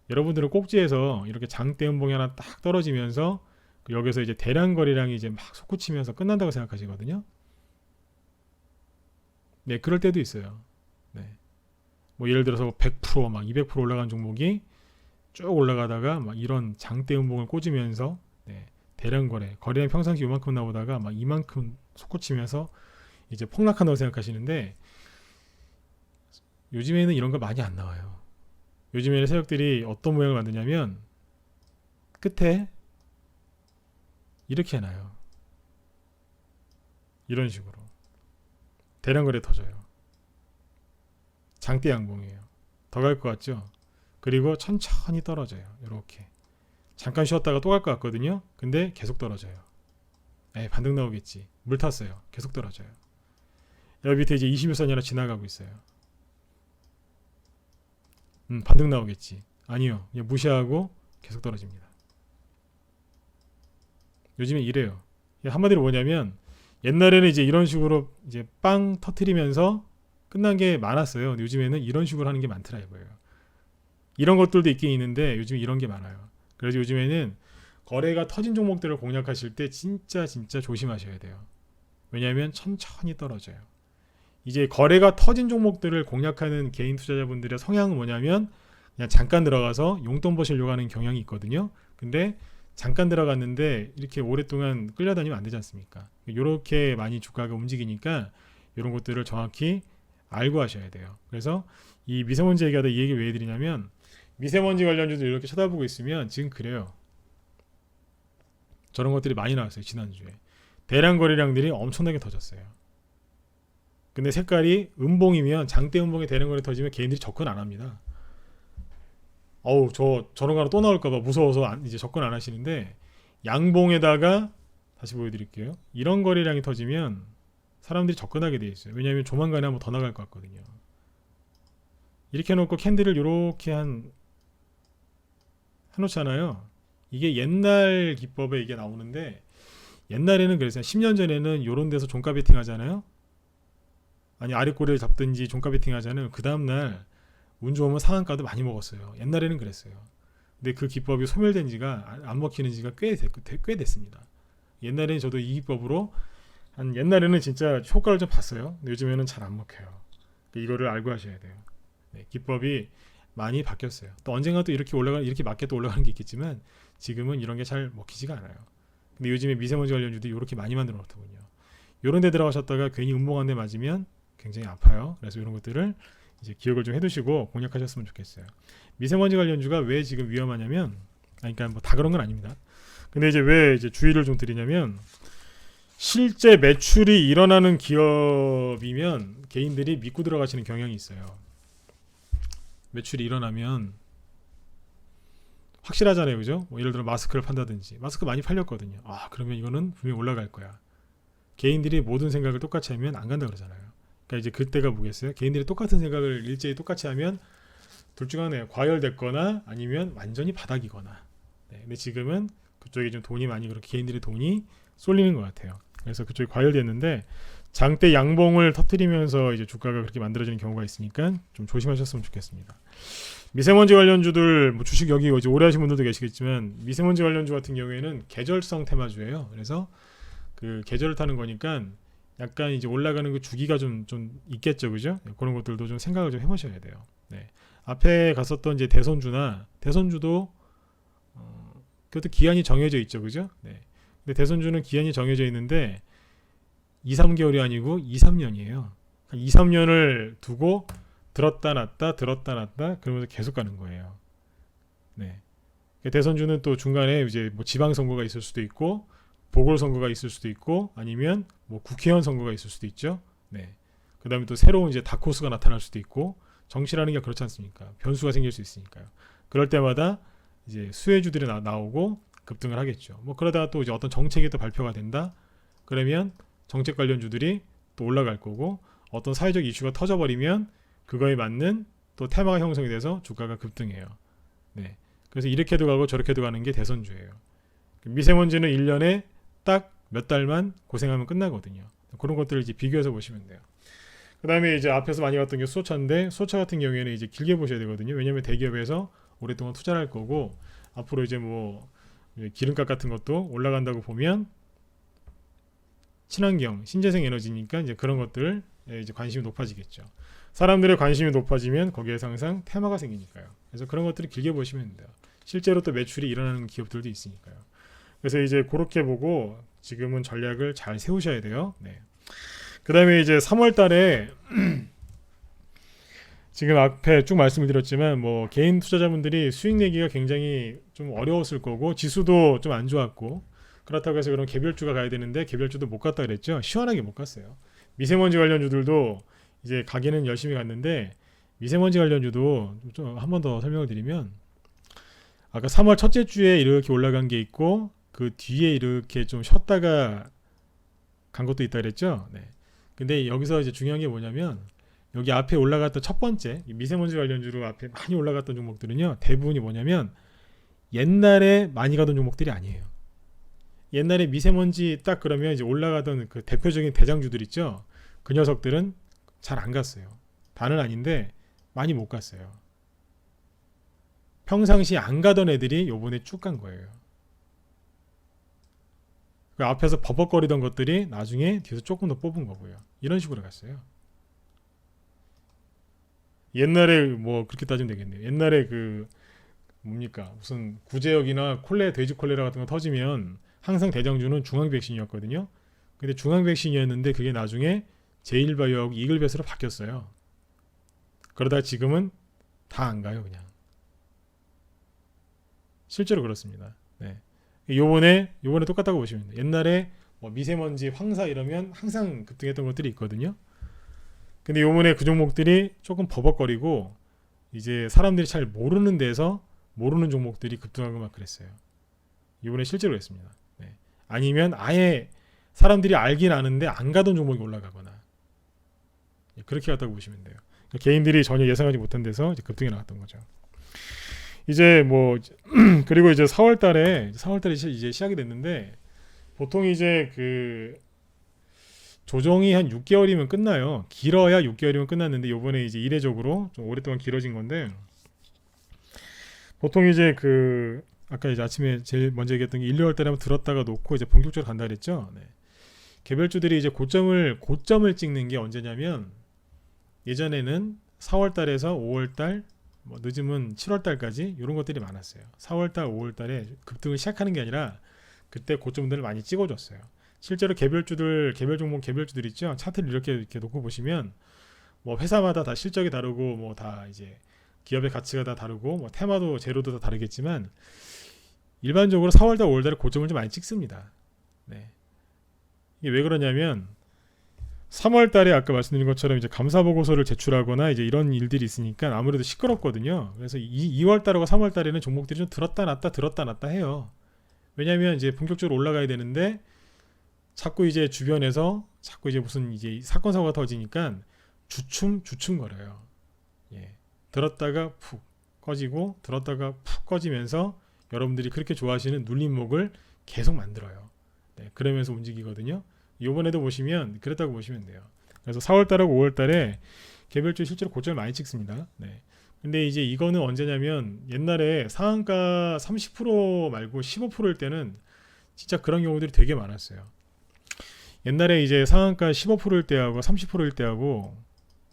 여러분들은 꼭지에서 이렇게 장대 음봉이 하나 딱 떨어지면서 여기서 이제 대량 거래량이 이제 막 솟구치면서 끝난다고 생각하시거든요. 네, 그럴 때도 있어요. 네. 뭐 예를 들어서 100%막 200% 올라간 종목이 쭉 올라가다가 막 이런 장대 음봉을 꽂으면서 네, 대량 거래량 평상시 요만큼 나오다가 막 이만큼 솟구치면서 이제 폭락한다고 생각하시는데 요즘에는 이런 거 많이 안 나와요. 요즘에는 세력들이 어떤 모양을 만드냐면 끝에 이렇게 해놔요. 이런 식으로 대량 거래 터져요. 장대 양봉이에요. 더 갈 것 같죠? 그리고 천천히 떨어져요. 이렇게 잠깐 쉬었다가 또 갈 것 같거든요. 근데 계속 떨어져요. 에이, 반등 나오겠지. 물 탔어요. 계속 떨어져요. 여기 밑에 이제 20일선이 하나 지나가고 있어요. 반등 나오겠지. 아니요. 그냥 무시하고 계속 떨어집니다. 요즘에 이래요. 한마디로 뭐냐면 옛날에는 이제 이런 식으로 이제 빵 터트리면서 끝난 게 많았어요. 근데 요즘에는 이런 식으로 하는 게 많더라 이거예요. 이런 것들도 있긴 있는데 요즘 이런 게 많아요. 그래서 요즘에는 거래가 터진 종목들을 공략하실 때 진짜 조심하셔야 돼요. 왜냐하면 천천히 떨어져요. 이제 거래가 터진 종목들을 공략하는 개인 투자자분들의 성향은 뭐냐면 그냥 잠깐 들어가서 용돈 버시려고 하는 경향이 있거든요. 근데 잠깐 들어갔는데 이렇게 오랫동안 끌려다니면 안 되지 않습니까? 이렇게 많이 주가가 움직이니까 이런 것들을 정확히 알고 하셔야 돼요. 그래서 이 미세먼지 얘기하다 이 얘기 왜 해드리냐면 미세먼지 관련주도 이렇게 쳐다보고 있으면 지금 그래요. 저런 것들이 많이 나왔어요. 지난주에 대량 거래량들이 엄청나게 터졌어요. 근데 색깔이 음봉이면 장대 음봉에 대량 거래 터지면 개인들이 접근 안 합니다. 어우 저런 거 하나 또 나올까봐 무서워서 이제 접근 안 하시는데 양봉에다가 다시 보여드릴게요. 이런 거래량이 터지면 사람들이 접근하게 돼 있어요. 왜냐하면 조만간에 한번 더 나갈 것 같거든요. 이렇게 해놓고 캔들을 이렇게 해놓잖아요. 이게 옛날 기법에 이게 나오는데 옛날에는 그랬어요. 10년 전에는 이런 데서 종가 베팅 하잖아요. 아니 아랫꼬리를 잡든지 종가 베팅 하잖아요. 그 다음날 운 좋으면 상한가도 많이 먹었어요. 옛날에는 그랬어요. 근데 그 기법이 소멸된 지가 안 먹히는 지가 꽤 됐습니다. 옛날에는 저도 이 기법으로 옛날에는 진짜 효과를 좀 봤어요. 근데 요즘에는 잘 안 먹혀요. 이거를 알고 하셔야 돼요. 네, 기법이 많이 바뀌었어요. 또 언젠가 또 이렇게 맞게 또 올라가는 게 있겠지만 지금은 이런 게 잘 먹히지가 않아요. 근데 요즘에 미세먼지 관련주도 이렇게 많이 만들어 놓더군요. 이런 데 들어가셨다가 괜히 음봉한 데 맞으면 굉장히 아파요. 그래서 이런 것들을 이제 기억을 좀 해두시고 공략하셨으면 좋겠어요. 미세먼지 관련주가 왜 지금 위험하냐면, 그러니까 뭐 다 그런 건 아닙니다. 근데 이제 왜 이제 주의를 좀 드리냐면, 실제 매출이 일어나는 기업이면 개인들이 믿고 들어가시는 경향이 있어요. 매출이 일어나면 확실하잖아요, 그죠? 뭐 예를 들어 마스크를 판다든지, 마스크 많이 팔렸거든요. 아, 그러면 이거는 분명히 올라갈 거야. 개인들이 모든 생각을 똑같이 하면 안 간다 그러잖아요. 그러니까 이제 그때가 뭐겠어요? 개인들이 똑같은 생각을 일제히 똑같이 하면 둘 중 하나예요. 과열됐거나 아니면 완전히 바닥이거나. 네, 근데 지금은 그쪽에 좀 돈이 많이 그렇게 개인들의 돈이 쏠리는 것 같아요. 그래서 그쪽이 과열됐는데 장대 양봉을 터뜨리면서 이제 주가가 그렇게 만들어지는 경우가 있으니까 좀 조심하셨으면 좋겠습니다. 미세먼지 관련주들 뭐 주식 여기 이제 오래 하신 분들도 계시겠지만 미세먼지 관련주 같은 경우에는 계절성 테마주예요. 그래서 그 계절을 타는 거니까 약간 이제 올라가는 그 주기가 좀 있겠죠, 그죠? 그런 것들도 좀 생각을 좀 해보셔야 돼요. 네. 앞에 갔었던 이제 대선주도 그것도 기한이 정해져 있죠, 그죠? 네. 근데 대선주는 기한이 정해져 있는데 2, 3개월이 아니고 2, 3년이에요. 2, 3년을 두고 들었다 놨다 들었다 놨다 그러면서 계속 가는 거예요. 네. 대선주는 또 중간에 이제 뭐 지방선거가 있을 수도 있고 보궐선거가 있을 수도 있고 아니면 뭐 국회의원 선거가 있을 수도 있죠. 네. 그 다음에 또 새로운 이제 다크호스가 나타날 수도 있고 정치라는 게 그렇지 않습니까? 변수가 생길 수 있으니까요. 그럴 때마다 이제 수혜주들이 나오고 급등을 하겠죠. 뭐 그러다가 또 이제 어떤 정책이 또 발표가 된다. 그러면 정책 관련주들이 또 올라갈 거고 어떤 사회적 이슈가 터져버리면 그거에 맞는 또 테마가 형성이 돼서 주가가 급등해요. 네. 그래서 이렇게도 가고 저렇게도 가는 게 대선주예요. 미세먼지는 1년에 딱 몇 달만 고생하면 끝나거든요. 그런 것들을 이제 비교해서 보시면 돼요. 그 다음에 이제 앞에서 많이 봤던 게 수소차인데 수소차 같은 경우에는 이제 길게 보셔야 되거든요. 왜냐하면 대기업에서 오랫동안 투자를 할 거고 앞으로 이제 뭐 기름값 같은 것도 올라간다고 보면 친환경, 신재생 에너지니까 이제 그런 것들 이제 관심이 높아지겠죠. 사람들의 관심이 높아지면 거기에서 항상 테마가 생기니까요. 그래서 그런 것들을 길게 보시면 돼요. 실제로 또 매출이 일어나는 기업들도 있으니까요. 그래서 이제 그렇게 보고 지금은 전략을 잘 세우셔야 돼요. 네. 그 다음에 이제 3월 달에 지금 앞에 쭉 말씀을 드렸지만 뭐 개인 투자자분들이 수익 내기가 굉장히 좀 어려웠을 거고 지수도 좀 안 좋았고 그렇다고 해서 그런 개별주가 가야 되는데 개별주도 못 갔다 그랬죠. 시원하게 못 갔어요. 미세먼지 관련주들도 이제 가기는 열심히 갔는데 미세먼지 관련주도 좀 한 번 더 설명을 드리면 아까 3월 첫째 주에 이렇게 올라간 게 있고 그 뒤에 이렇게 좀 쉬었다가 간 것도 있다 그랬죠. 네. 근데 여기서 이제 중요한 게 뭐냐면 여기 앞에 올라갔던 첫 번째 미세먼지 관련주로 앞에 많이 올라갔던 종목들은요 대부분이 뭐냐면 옛날에 많이 가던 종목들이 아니에요. 옛날에 미세먼지 딱 그러면 이제 올라가던 그 대표적인 대장주들 있죠. 그 녀석들은 잘 안 갔어요. 다는 아닌데 많이 못 갔어요. 평상시 안 가던 애들이 요번에 쭉 간 거예요. 그 앞에서 버벅거리던 것들이 나중에 뒤에서 조금 더 뽑은 거고요. 이런 식으로 갔어요. 옛날에 뭐 그렇게 따지면 되겠네요. 옛날에 그 뭡니까 무슨 구제역이나 돼지 콜레라 같은 거 터지면 항상 대장주는 중앙백신이었거든요. 근데 중앙백신이었는데 그게 나중에 제일바이오하고 이글베스로 바뀌었어요. 그러다 지금은 다 안 가요 그냥. 실제로 그렇습니다. 네. 요번에 똑같다고 보시면 돼요. 옛날에 뭐 미세먼지, 황사 이러면 항상 급등했던 것들이 있거든요. 근데 요번에 그 종목들이 조금 버벅거리고 이제 사람들이 잘 모르는 데서 모르는 종목들이 급등하고 막 그랬어요. 이번에 실제로 그랬습니다. 네. 아니면 아예 사람들이 알긴 아는데 안 가던 종목이 올라가거나 그렇게 갔다고 보시면 돼요. 그러니까 개인들이 전혀 예상하지 못한 데서 이제 급등이 나왔던 거죠. 이제 뭐 그리고 이제 4월달에 이제 시작이 됐는데 보통 이제 그 조정이 한 6개월이면 끝나요. 길어야 6개월이면 끝났는데 요번에 이제 이례적으로 좀 오랫동안 길어진 건데 보통 이제 그 아까 이제 아침에 제일 먼저 얘기했던 게 1, 2월 달에 한번 들었다가 놓고 이제 본격적으로 간다 그랬죠. 네. 개별주들이 이제 고점을 찍는 게 언제냐면 예전에는 4월 달에서 5월 달 뭐 늦으면 7월 달까지 이런 것들이 많았어요. 4월 달, 5월 달에 급등을 시작하는 게 아니라 그때 고점들을 많이 찍어줬어요. 실제로 개별 종목 개별주들 있죠. 차트를 이렇게 놓고 보시면 뭐 회사마다 다 실적이 다르고 뭐 다 이제 기업의 가치가 다 다르고 뭐 테마도 재료도 다 다르겠지만 일반적으로 4월달 5월달에 고점을 좀 많이 찍습니다. 네. 이게 왜 그러냐면 3월달에 아까 말씀드린 것처럼 이제 감사 보고서를 제출하거나 이제 이런 일들이 있으니까 아무래도 시끄럽거든요. 그래서 2월달하고 3월달에는 종목들이 좀 들었다 놨다 해요. 왜냐하면 이제 본격적으로 올라가야 되는데 자꾸 이제 주변에서 자꾸 이제 무슨 이제 사건 사고가 터지니까 주춤 거려요. 예. 들었다가 푹 꺼지고 들었다가 푹 꺼지면서 여러분들이 그렇게 좋아하시는 눌림목을 계속 만들어요. 네, 그러면서 움직이거든요. 요번에도 보시면 그랬다고 보시면 돼요. 그래서 4월달하고 5월달에 개별주 실제로 고점을 많이 찍습니다. 네. 근데 이제 이거는 언제냐면 옛날에 상한가 30% 말고 15%일 때는 진짜 그런 경우들이 되게 많았어요. 옛날에 이제 상한가 15%일 때하고 30%일 때하고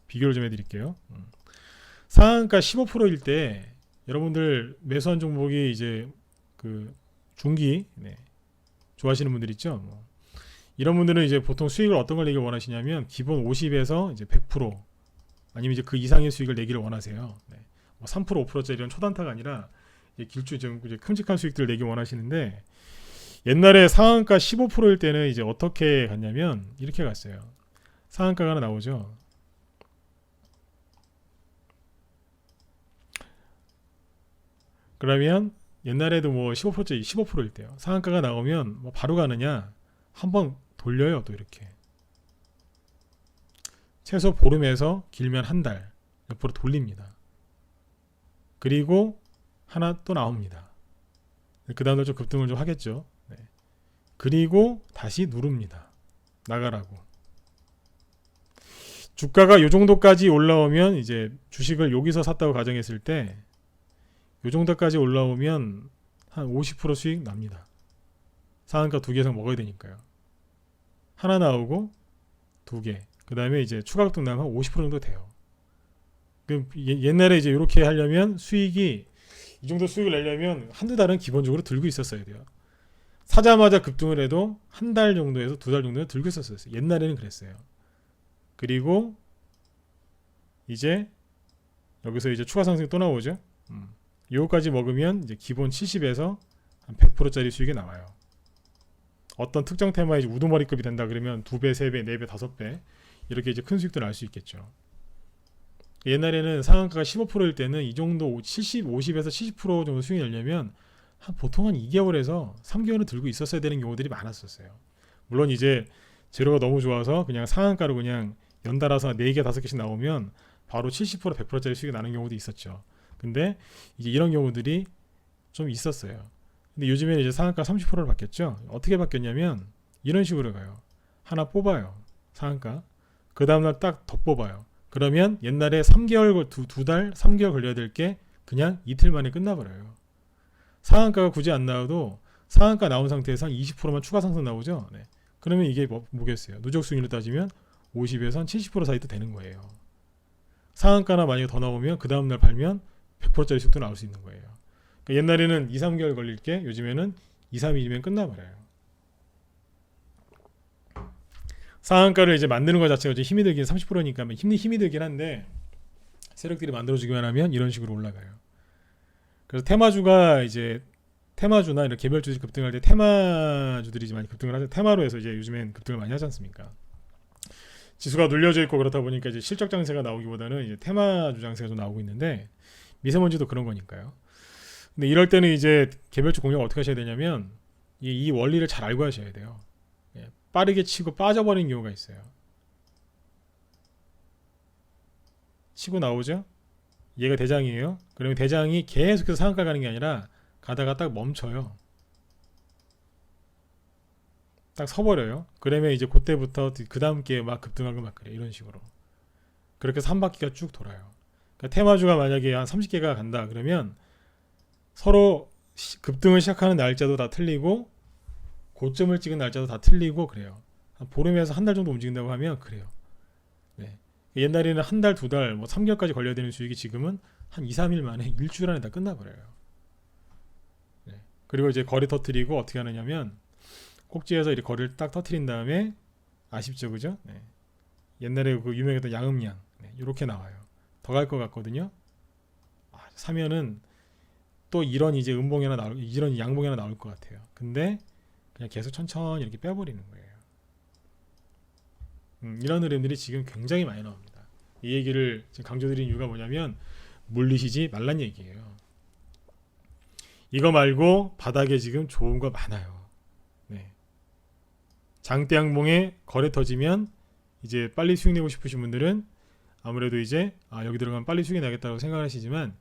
비교를 좀 해드릴게요. 상한가 15%일 때 여러분들 매수한 종목이 이제 그 중기 좋아하시는 분들 있죠. 뭐 이런 분들은 이제 보통 수익을 어떤 걸 내기를 원하시냐면 기본 50에서 이제 100% 아니면 이제 그 이상의 수익을 내기를 원하세요. 네. 뭐 3% 5%짜리 이런 초단타가 아니라 길쭉 좀 이제 큼직한 수익들을 내기 원하시는데 옛날에 상한가 15%일 때는 이제 어떻게 갔냐면 이렇게 갔어요. 상한가가 하나 나오죠. 그러면 옛날에도 뭐 15%짜리 15%일 때요. 상한가가 나오면 뭐 바로 가느냐 한번 돌려요. 또 이렇게 최소 보름에서 길면 한 달 옆으로 돌립니다. 그리고 하나 또 나옵니다. 그 다음날 좀 급등을 좀 하겠죠. 네. 그리고 다시 누릅니다. 나가라고. 주가가 이 정도까지 올라오면 이제 주식을 여기서 샀다고 가정했을 때 이 정도까지 올라오면 한 50% 수익 납니다. 상한가 2개 이상 먹어야 되니까요. 하나 나오고 2개. 그 다음에 이제 추가 급등 나면 한 50% 정도 돼요. 옛날에 이제 이렇게 하려면 수익이 이 정도 수익을 내려면 한두 달은 기본적으로 들고 있었어야 돼요. 사자마자 급등을 해도 한 달 정도에서 2달 정도는 들고 있었어요. 옛날에는 그랬어요. 그리고 이제 여기서 이제 추가 상승이 또 나오죠. 요거까지 먹으면 이제 기본 70에서 한 100%짜리 수익이 나와요. 어떤 특정 테마에 우두머리급이 된다 그러면 2배, 3배, 4배, 5배 이렇게 이제 큰 수익도 날 수 있겠죠. 옛날에는 상한가가 15%일 때는 이 정도 70, 50에서 70% 정도 수익이 내려면 보통 한 2개월에서 3개월은 들고 있었어야 되는 경우들이 많았었어요. 물론 이제 재료가 너무 좋아서 그냥 상한가로 그냥 연달아서 4개, 5개씩 나오면 바로 70%, 100%짜리 수익이 나는 경우도 있었죠. 근데 이제 이런 경우들이 좀 있었어요. 근데 요즘에는 이제 상한가 30%를 바뀌었죠. 어떻게 바뀌었냐면 이런 식으로 가요. 하나 뽑아요. 상한가. 그 다음날 딱 더 뽑아요. 그러면 옛날에 3개월, 2달, 3개월 걸려야 될 게 그냥 이틀 만에 끝나버려요. 상한가가 굳이 안 나와도 상한가 나온 상태에서 한 20%만 추가 상승 나오죠. 네. 그러면 이게 뭐겠어요? 누적 수익률로 따지면 50에서 한 70% 사이도 되는 거예요. 상한가나 만약에 더 나오면 그 다음날 팔면 100%짜리 수익도 나올 수 있는 거예요. 그러니까 옛날에는 2, 3개월 걸릴 게 요즘에는 2, 3일이면 끝나버려요. 상한가를 이제 만드는 것 자체가 이제 힘이 들긴 30%니까 힘이 들긴 한데 세력들이 만들어주기만 하면 이런 식으로 올라가요. 그래서 테마주가 이제 테마주나 이런 개별주들이 급등할 때 테마주들이 이제 많이 급등을 하죠. 테마로 해서 이제 요즘엔 급등을 많이 하지 않습니까? 지수가 눌려져 있고 그렇다 보니까 이제 실적 장세가 나오기보다는 이제 테마주 장세가 좀 나오고 있는데 미세먼지도 그런 거니까요. 근데 이럴 때는 이제 개별주 공략 어떻게 하셔야 되냐면 이 원리를 잘 알고 하셔야 돼요. 빠르게 치고 빠져버리는 경우가 있어요. 치고 나오죠? 얘가 대장이에요. 그러면 대장이 계속해서 상한가 가는 게 아니라 가다가 딱 멈춰요. 딱 서버려요. 그러면 이제 그때부터 그 다음 게 막 급등하고 막 그래. 이런 식으로. 그렇게 해서 한 바퀴가 쭉 돌아요. 그러니까 테마주가 만약에 한 30개가 간다 그러면 서로 급등을 시작하는 날짜도 다 틀리고 고점을 찍은 날짜도 다 틀리고 그래요. 한 보름에서 한 달 정도 움직인다고 하면 그래요. 네. 옛날에는 한 달, 2달, 뭐 3개월까지 걸려야 되는 수익이 지금은 한 2, 3일 만에 일주일 안에 다 끝나버려요. 네. 그리고 이제 거래 터트리고 어떻게 하느냐면 꼭지에서 이렇게 거래를 딱 터트린 다음에 아쉽죠, 그죠? 네. 옛날에 그 유명했던 양음양 네. 이렇게 나와요. 더 갈 것 같거든요. 사면은 또 이런 이제 음봉이나 이런 양봉이나 나올 것 같아요. 근데 그냥 계속 천천히 이렇게 빼버리는 거예요. 이런 흐름들이 지금 굉장히 많이 나옵니다. 이 얘기를 지금 강조드린 이유가 뭐냐면 물리시지 말란 얘기예요. 이거 말고 바닥에 지금 좋은 거 많아요. 네. 장대 양봉에 거래 터지면 이제 빨리 수익 내고 싶으신 분들은 아무래도 이제 여기 들어가면 빨리 수익이 나겠다고 생각하시지만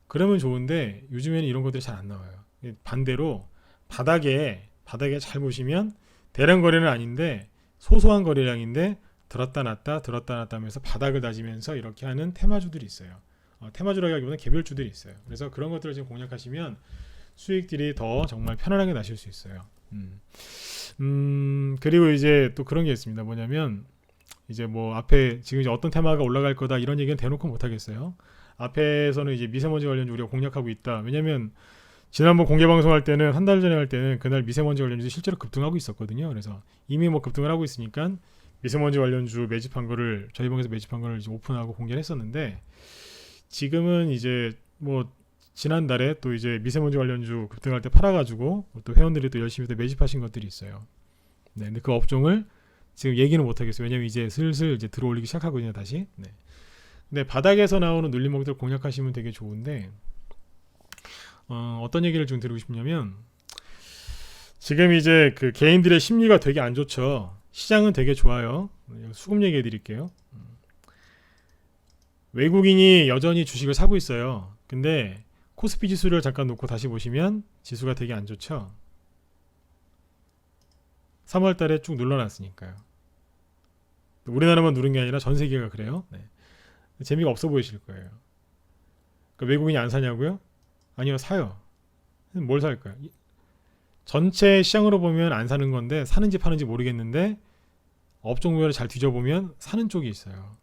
그러면 좋은데 요즘에는 이런 것들이 잘 안 나와요. 반대로 바닥에 잘 보시면 대량 거래는 아닌데 소소한 거래량인데 들었다 놨다 하면서 바닥을 다지면서 이렇게 하는 테마주들이 있어요. 테마주라고 하기보다는 개별주들이 있어요. 그래서 그런 것들을 지금 공략하시면 수익들이 더 정말 편안하게 나실 수 있어요. 그리고 이제 또 그런 게 있습니다. 뭐냐면 이제 뭐 앞에 지금 이제 어떤 테마가 올라갈 거다 이런 얘기는 대놓고 못 하겠어요. 앞에서는 이제 미세먼지 관련 우리가 공략하고 있다. 왜냐면 지난번 공개 방송할 때는 한 달 전에 할 때는 그날 미세먼지 관련주도 실제로 급등하고 있었거든요. 그래서 이미 뭐 급등을 하고 있으니까 미세먼지 관련주 매집한 거를 저희 방에서 매집한 거를 이제 오픈하고 공개를 했었는데 지금은 이제 뭐 지난달에 또 이제 미세먼지 관련주 급등할 때 팔아가지고 또 회원들이 또 열심히 또 매집하신 것들이 있어요. 네, 근데 그 업종을 지금 얘기는 못 하겠어요. 왜냐면 이제 슬슬 이제 들어올리기 시작하거든요, 다시. 네. 근데 바닥에서 나오는 눌림목들 공략하시면 되게 좋은데 어떤 얘기를 좀 드리고 싶냐면 지금 이제 그 개인들의 심리가 되게 안 좋죠. 시장은 되게 좋아요. 수급 얘기해 드릴게요. 외국인이 여전히 주식을 사고 있어요. 근데 코스피 지수를 잠깐 놓고 다시 보시면 지수가 되게 안 좋죠. 3월 달에 쭉 눌러놨으니까요. 우리나라만 누른 게 아니라 전 세계가 그래요. 네. 재미가 없어 보이실 거예요. 그러니까 외국인이 안 사냐고요? 아니요, 사요. 뭘 살까요? 전체 시장으로 보면 안 사는 건데 사는지 파는지 모르겠는데 업종별로 잘 뒤져보면 사는 쪽이 있어요.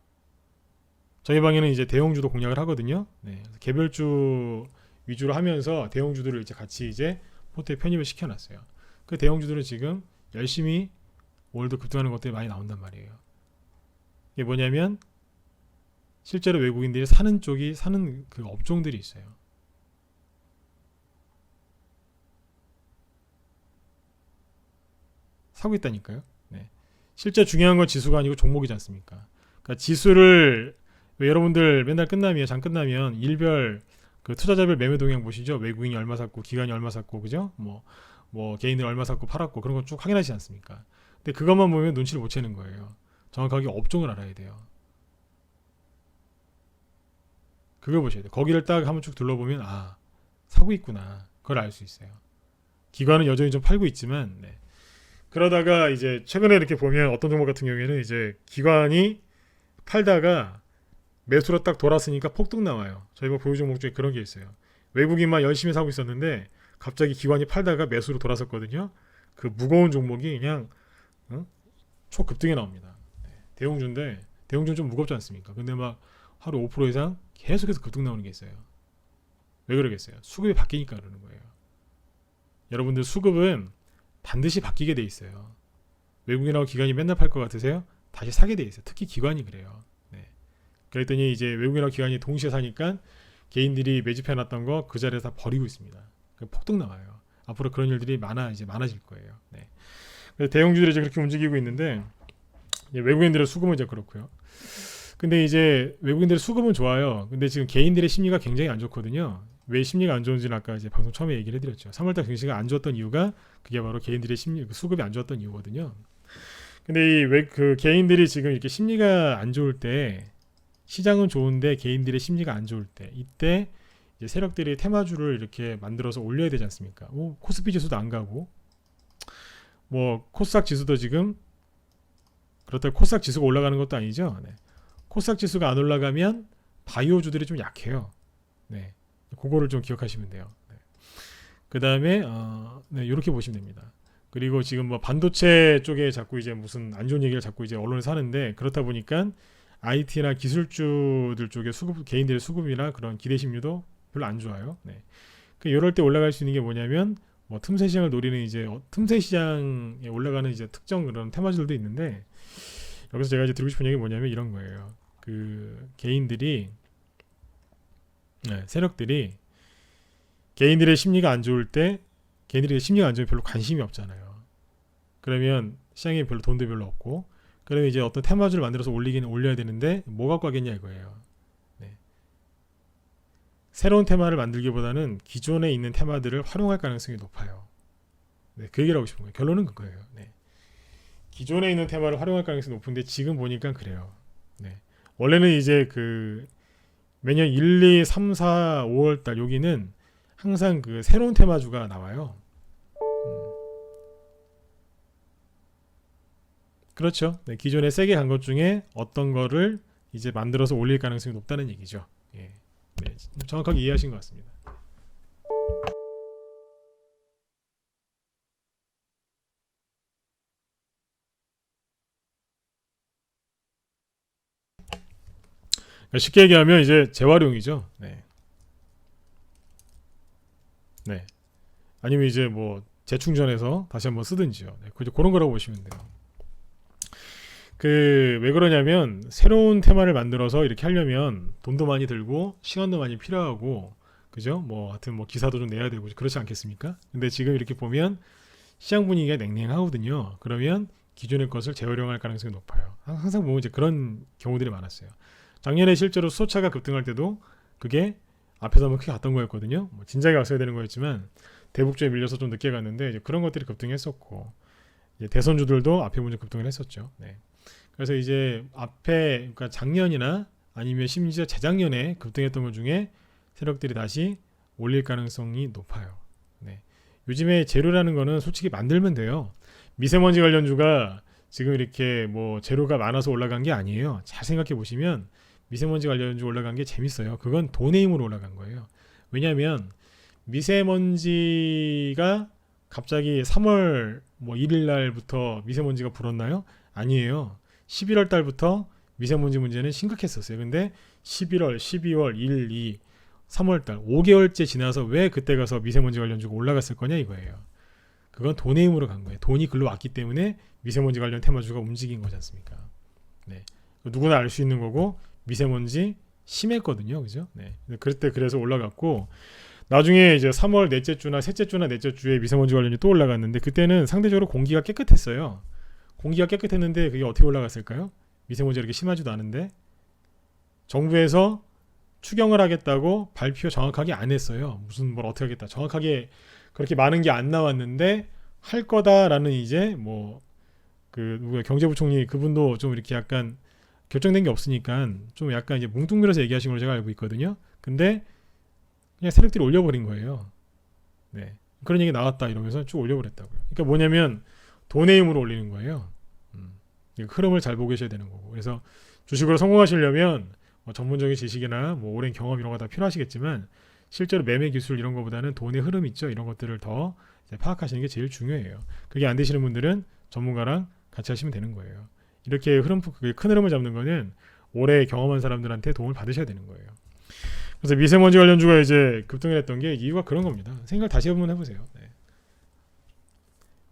저희 방에는 이제 대형주도 공략을 하거든요. 네. 개별주 위주로 하면서 대형주들을 이제 같이 이제 포트에 편입을 시켜놨어요. 그 대형주들은 지금 열심히 오늘도 급등하는 것들이 많이 나온단 말이에요. 이게 뭐냐면 실제로 외국인들이 사는 쪽이 사는 그 업종들이 있어요. 사고 있다니까요. 네. 실제 중요한 건 지수가 아니고 종목이지 않습니까? 그러니까 지수를 왜 여러분들 맨날 끝나면 장 끝나면 일별 그 투자자별 매매 동향 보시죠. 외국인이 얼마 샀고 기관이 얼마 샀고 그죠? 뭐 개인이 얼마 샀고 팔았고 그런 거 쭉 확인하지 않습니까? 근데 그것만 보면 눈치를 못 채는 거예요. 정확하게 업종을 알아야 돼요. 그걸 보셔야 돼요. 거기를 딱 한번 쭉 둘러보면 아 사고 있구나. 그걸 알 수 있어요. 기관은 여전히 좀 팔고 있지만 네. 그러다가 이제 최근에 이렇게 보면 어떤 종목 같은 경우에는 이제 기관이 팔다가 매수로 딱 돌았으니까 폭등 나와요. 저희가 보유 종목 중에 그런 게 있어요. 외국인만 열심히 사고 있었는데 갑자기 기관이 팔다가 매수로 돌았었거든요. 그 무거운 종목이 그냥 초급등에 나옵니다. 네. 대형주인데 대형주는 좀 무겁지 않습니까? 근데 막 하루 5% 이상 계속해서 급등 나오는 게 있어요. 왜 그러겠어요? 수급이 바뀌니까 그러는 거예요. 여러분들 수급은 반드시 바뀌게 돼 있어요. 외국인하고 기관이 맨날 팔 것 같으세요? 다시 사게 돼 있어요. 특히 기관이 그래요. 네. 그랬더니 이제 외국인하고 기관이 동시에 사니까 개인들이 매집해놨던 거 그 자리에서 다 버리고 있습니다. 폭등 나와요. 앞으로 그런 일들이 많아질 거예요. 네. 그래서 대형주들이 이제 그렇게 움직이고 있는데 외국인들의 수급은 이제 그렇고요. 근데 이제 외국인들의 수급은 좋아요. 근데 지금 개인들의 심리가 굉장히 안 좋거든요. 왜 심리가 안 좋은지는 아까 이제 방송 처음에 얘기를 해드렸죠. 3월달 증시가 안 좋았던 이유가 그게 바로 개인들의 심리, 수급이 안 좋았던 이유거든요. 근데 그 개인들이 지금 이렇게 심리가 안 좋을 때 시장은 좋은데 개인들의 심리가 안 좋을 때 이때 이제 세력들이 테마주를 이렇게 만들어서 올려야 되지 않습니까? 코스피 지수도 안 가고 뭐 코스닥 지수도 지금 그렇다고 코스닥 지수가 올라가는 것도 아니죠. 네. 코스닥 지수가 안 올라가면 바이오주들이 좀 약해요. 네. 그거를 좀 기억하시면 돼요. 네. 그 다음에 네, 이렇게 보시면 됩니다. 그리고 지금 뭐 반도체 쪽에 자꾸 이제 무슨 안 좋은 얘기를 자꾸 이제 언론에서 하는데 그렇다 보니까 IT나 기술주들 쪽에 수급 개인들의 수급이나 그런 기대 심리도 별로 안 좋아요. 네. 이럴 때 올라갈 수 있는 게 뭐냐면 뭐 틈새 시장을 노리는 이제 틈새 시장에 올라가는 이제 특정 그런 테마주들도 있는데 여기서 제가 이제 드리고 싶은 얘기 뭐냐면 이런 거예요. 그 개인들이 세력들이 개인들의 심리가 안 좋을 때 개인들의 심리가 안 좋으면 별로 관심이 없잖아요. 그러면 시장에 별로 돈도 별로 없고 그러면 이제 어떤 테마주를 만들어서 올려야 되는데 뭐 갖고 하겠냐 이거예요. 네. 새로운 테마를 만들기보다는 기존에 있는 테마들을 활용할 가능성이 높아요. 네, 그 얘기를 하고 싶은 거예요. 결론은 그거예요. 네. 기존에 있는 테마를 활용할 가능성이 높은데 지금 보니까 그래요. 네. 원래는 이제 그 매년 1, 2, 3, 4, 5월 달 여기는 항상 그 새로운 테마주가 나와요. 그렇죠. 네, 기존에 세게 간 것 중에 어떤 거를 이제 만들어서 올릴 가능성이 높다는 얘기죠. 예. 네, 정확하게 이해하신 것 같습니다. 그러니까 쉽게 얘기하면 이제 재활용이죠. 네. 네. 아니면 이제 뭐 재충전해서 다시 한번 쓰든지요. 네, 그런 거라고 보시면 돼요. 그 왜 그러냐면 새로운 테마를 만들어서 이렇게 하려면 돈도 많이 들고 시간도 많이 필요하고 그죠? 뭐 하여튼 뭐 기사도 좀 내야 되고 그렇지 않겠습니까? 근데 지금 이렇게 보면 시장 분위기가 냉랭하거든요. 그러면 기존의 것을 재활용할 가능성이 높아요. 항상 보면 이제 그런 경우들이 많았어요. 작년에 실제로 수소차가 급등할 때도 그게 앞에서 한번 크게 갔던 거였거든요. 뭐 진작에 왔어야 되는 거였지만 대북주에 밀려서 좀 늦게 갔는데 이제 그런 것들이 급등했었고 이제 대선주들도 앞에 먼저 급등을 했었죠. 네. 그래서 이제 앞에 그러니까 작년이나 아니면 심지어 재작년에 급등했던 것 중에 세력들이 다시 올릴 가능성이 높아요. 네. 요즘에 재료라는 거는 솔직히 만들면 돼요. 미세먼지 관련주가 지금 이렇게 뭐 재료가 많아서 올라간 게 아니에요. 잘 생각해 보시면 미세먼지 관련주 올라간 게 재밌어요. 그건 돈의 힘으로 올라간 거예요. 왜냐하면 미세먼지가 갑자기 3월 뭐 1일 날부터 미세먼지가 불었나요? 아니에요. 11월 달부터 미세먼지 문제는 심각했었어요. 근데 11월, 12월, 1, 2, 3월 달 5개월째 지나서 왜 그때 가서 미세먼지 관련주가 올라갔을 거냐 이거예요. 그건 돈의 힘으로 간 거예요. 돈이 글로 왔기 때문에 미세먼지 관련 테마주가 움직인 거지 않습니까? 네. 누구나 알 수 있는 거고 미세먼지 심했거든요. 그죠? 네. 그때 그래서 올라갔고 나중에 이제 3월 넷째 주나 셋째 주나 넷째 주에 미세먼지 관련이 또 올라갔는데 그때는 상대적으로 공기가 깨끗했어요. 공기가 깨끗했는데 그게 어떻게 올라갔을까요? 미세먼지가 이렇게 심하지도 않은데 정부에서 추경을 하겠다고 발표 정확하게 안 했어요. 무슨 뭘 어떻게 하겠다. 정확하게 그렇게 많은 게 안 나왔는데 할 거다라는 이제 뭐 그 누구야 경제부총리 그분도 좀 이렇게 약간 결정된 게 없으니까 좀 약간 이제 뭉뚱그려서 얘기하신 걸로 제가 알고 있거든요. 근데 그냥 세력들이 올려버린 거예요. 네. 그런 얘기 나왔다 이러면서 쭉 올려버렸다고요. 그러니까 뭐냐면 돈의 힘으로 올리는 거예요. 흐름을 잘 보고 계셔야 되는 거고. 그래서 주식으로 성공하시려면 뭐 전문적인 지식이나 뭐 오랜 경험 이런 거 다 필요하시겠지만 실제로 매매 기술 이런 거보다는 돈의 흐름 있죠. 이런 것들을 더 파악하시는 게 제일 중요해요. 그게 안 되시는 분들은 전문가랑 같이 하시면 되는 거예요. 이렇게 큰 흐름을 잡는 거는 오래 경험한 사람들한테 도움을 받으셔야 되는 거예요. 그래서 미세먼지 관련주가 이제 급등을 했던 게 이유가 그런 겁니다. 생각 다시 한번 해보세요. 네.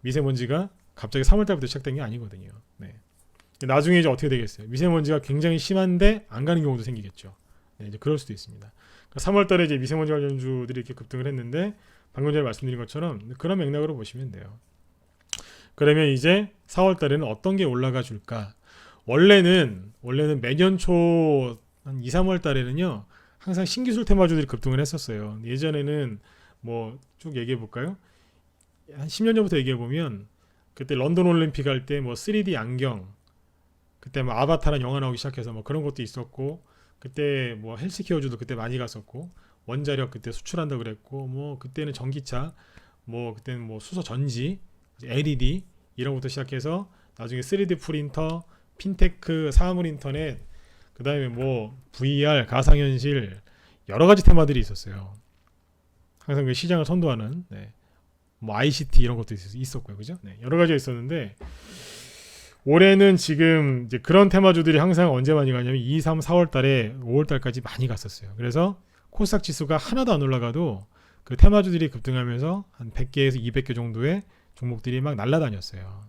미세먼지가 갑자기 3월달부터 시작된 게 아니거든요. 네. 나중에 이제 어떻게 되겠어요? 미세먼지가 굉장히 심한데 안 가는 경우도 생기겠죠. 네, 이제 그럴 수도 있습니다. 그러니까 3월달에 이제 미세먼지 관련주들이 이렇게 급등을 했는데 방금 전에 말씀드린 것처럼 그런 맥락으로 보시면 돼요. 그러면 이제 4월달에는 어떤 게 올라가 줄까? 원래는 매년 초 한 2, 3월 달에는요. 항상 신기술 테마주들이 급등을 했었어요. 예전에는 뭐 쭉 얘기해 볼까요? 한 10년 전부터 얘기해 보면 그때 런던 올림픽 할 때 뭐 3D 안경 그때 뭐 아바타라는 영화 나오기 시작해서 뭐 그런 것도 있었고 그때 뭐 헬스케어주도 그때 많이 갔었고 원자력 그때 수출한다 그랬고 뭐 그때는 전기차 뭐 그때는 뭐 수소 전지 LED 이런 것부터 시작해서 나중에 3D 프린터 핀테크 사물 인터넷 그 다음에 뭐 VR 가상현실 여러 가지 테마들이 있었어요. 항상 그 시장을 선도하는 네. 뭐 ICT 이런 것도 있었고요, 그죠? 네, 여러 가지가 있었는데 올해는 지금 이제 그런 테마주들이 항상 언제 많이 가냐면 2, 3, 4월 달에 5월 달까지 많이 갔었어요. 그래서 코스닥 지수가 하나도 안 올라가도 그 테마주들이 급등하면서 한 100개에서 200개 정도의 종목들이 막 날아다녔어요.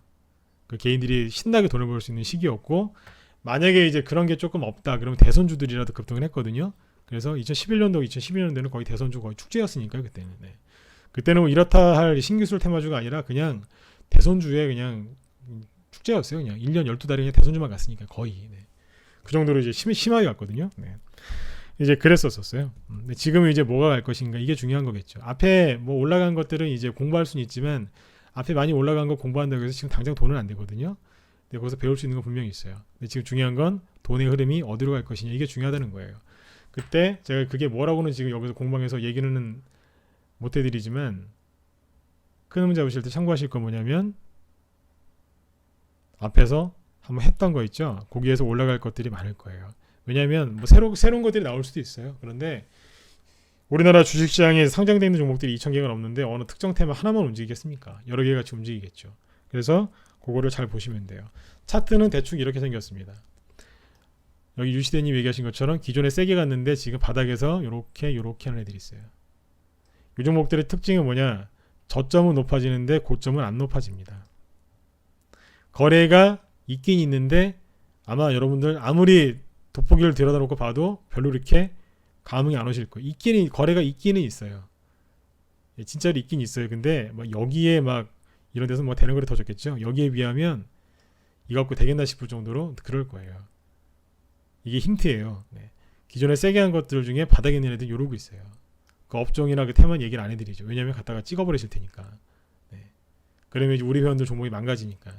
그 개인들이 신나게 돈을 벌 수 있는 시기였고 만약에 이제 그런 게 조금 없다 그러면 대선주들이라도 급등을 했거든요. 그래서 2011년도, 2012년도는 거의 대선주 거의 축제였으니까요, 그때는. 네. 그때는 뭐 이렇다 할 신기술 테마주가 아니라 그냥 대선주에 그냥 축제였어요. 그냥 1년 12달에 그냥 대선주만 갔으니까 거의. 네. 그 정도로 이제 심하게 갔거든요. 네. 이제 그랬었어요. 근데 지금은 이제 뭐가 갈 것인가 이게 중요한 거겠죠. 앞에 뭐 올라간 것들은 이제 공부할 수는 있지만 앞에 많이 올라간 거 공부한다고 해서 지금 당장 돈은 안 되거든요. 근데 거기서 배울 수 있는 건 분명히 있어요. 근데 지금 중요한 건 돈의 흐름이 어디로 갈 것이냐 이게 중요하다는 거예요. 그때 제가 그게 뭐라고는 지금 여기서 공방에서 얘기는 못 해드리지만 큰 흐름 잡으실 때 참고하실 건 뭐냐면 앞에서 한번 했던 거 있죠. 거기에서 올라갈 것들이 많을 거예요. 왜냐하면 뭐 새로운 것들이 나올 수도 있어요. 그런데 우리나라 주식시장에 상장되어 있는 종목들이 2,000개가 넘는데 어느 특정 테마 하나만 움직이겠습니까? 여러 개가 같이 움직이겠죠. 그래서 그거를 잘 보시면 돼요. 차트는 대충 이렇게 생겼습니다. 여기 유시대님 얘기하신 것처럼 기존에 세게 갔는데 지금 바닥에서 요렇게 하는 애들이 있어요. 이 종목들의 특징은 뭐냐? 저점은 높아지는데 고점은 안 높아집니다. 거래가 있긴 있는데 아마 여러분들 아무리 돋보기를 들여다 놓고 봐도 별로 이렇게 감흥이 안 오실 거예요. 거래가 있기는 있어요. 진짜로 있긴 있어요. 근데 막 여기에 막 이런 데서 뭐 되는 거래 터졌겠죠. 여기에 비하면 이거 갖고 되겠나 싶을 정도로 그럴 거예요. 이게 힌트예요. 네. 기존에 세게 한 것들 중에 바닥에 있는 애들 이러고 있어요. 그 업종이나 그 테마는 얘기를 안 해드리죠. 왜냐하면 갖다가 찍어버리실 테니까. 네. 그러면 이제 우리 회원들 종목이 망가지니까.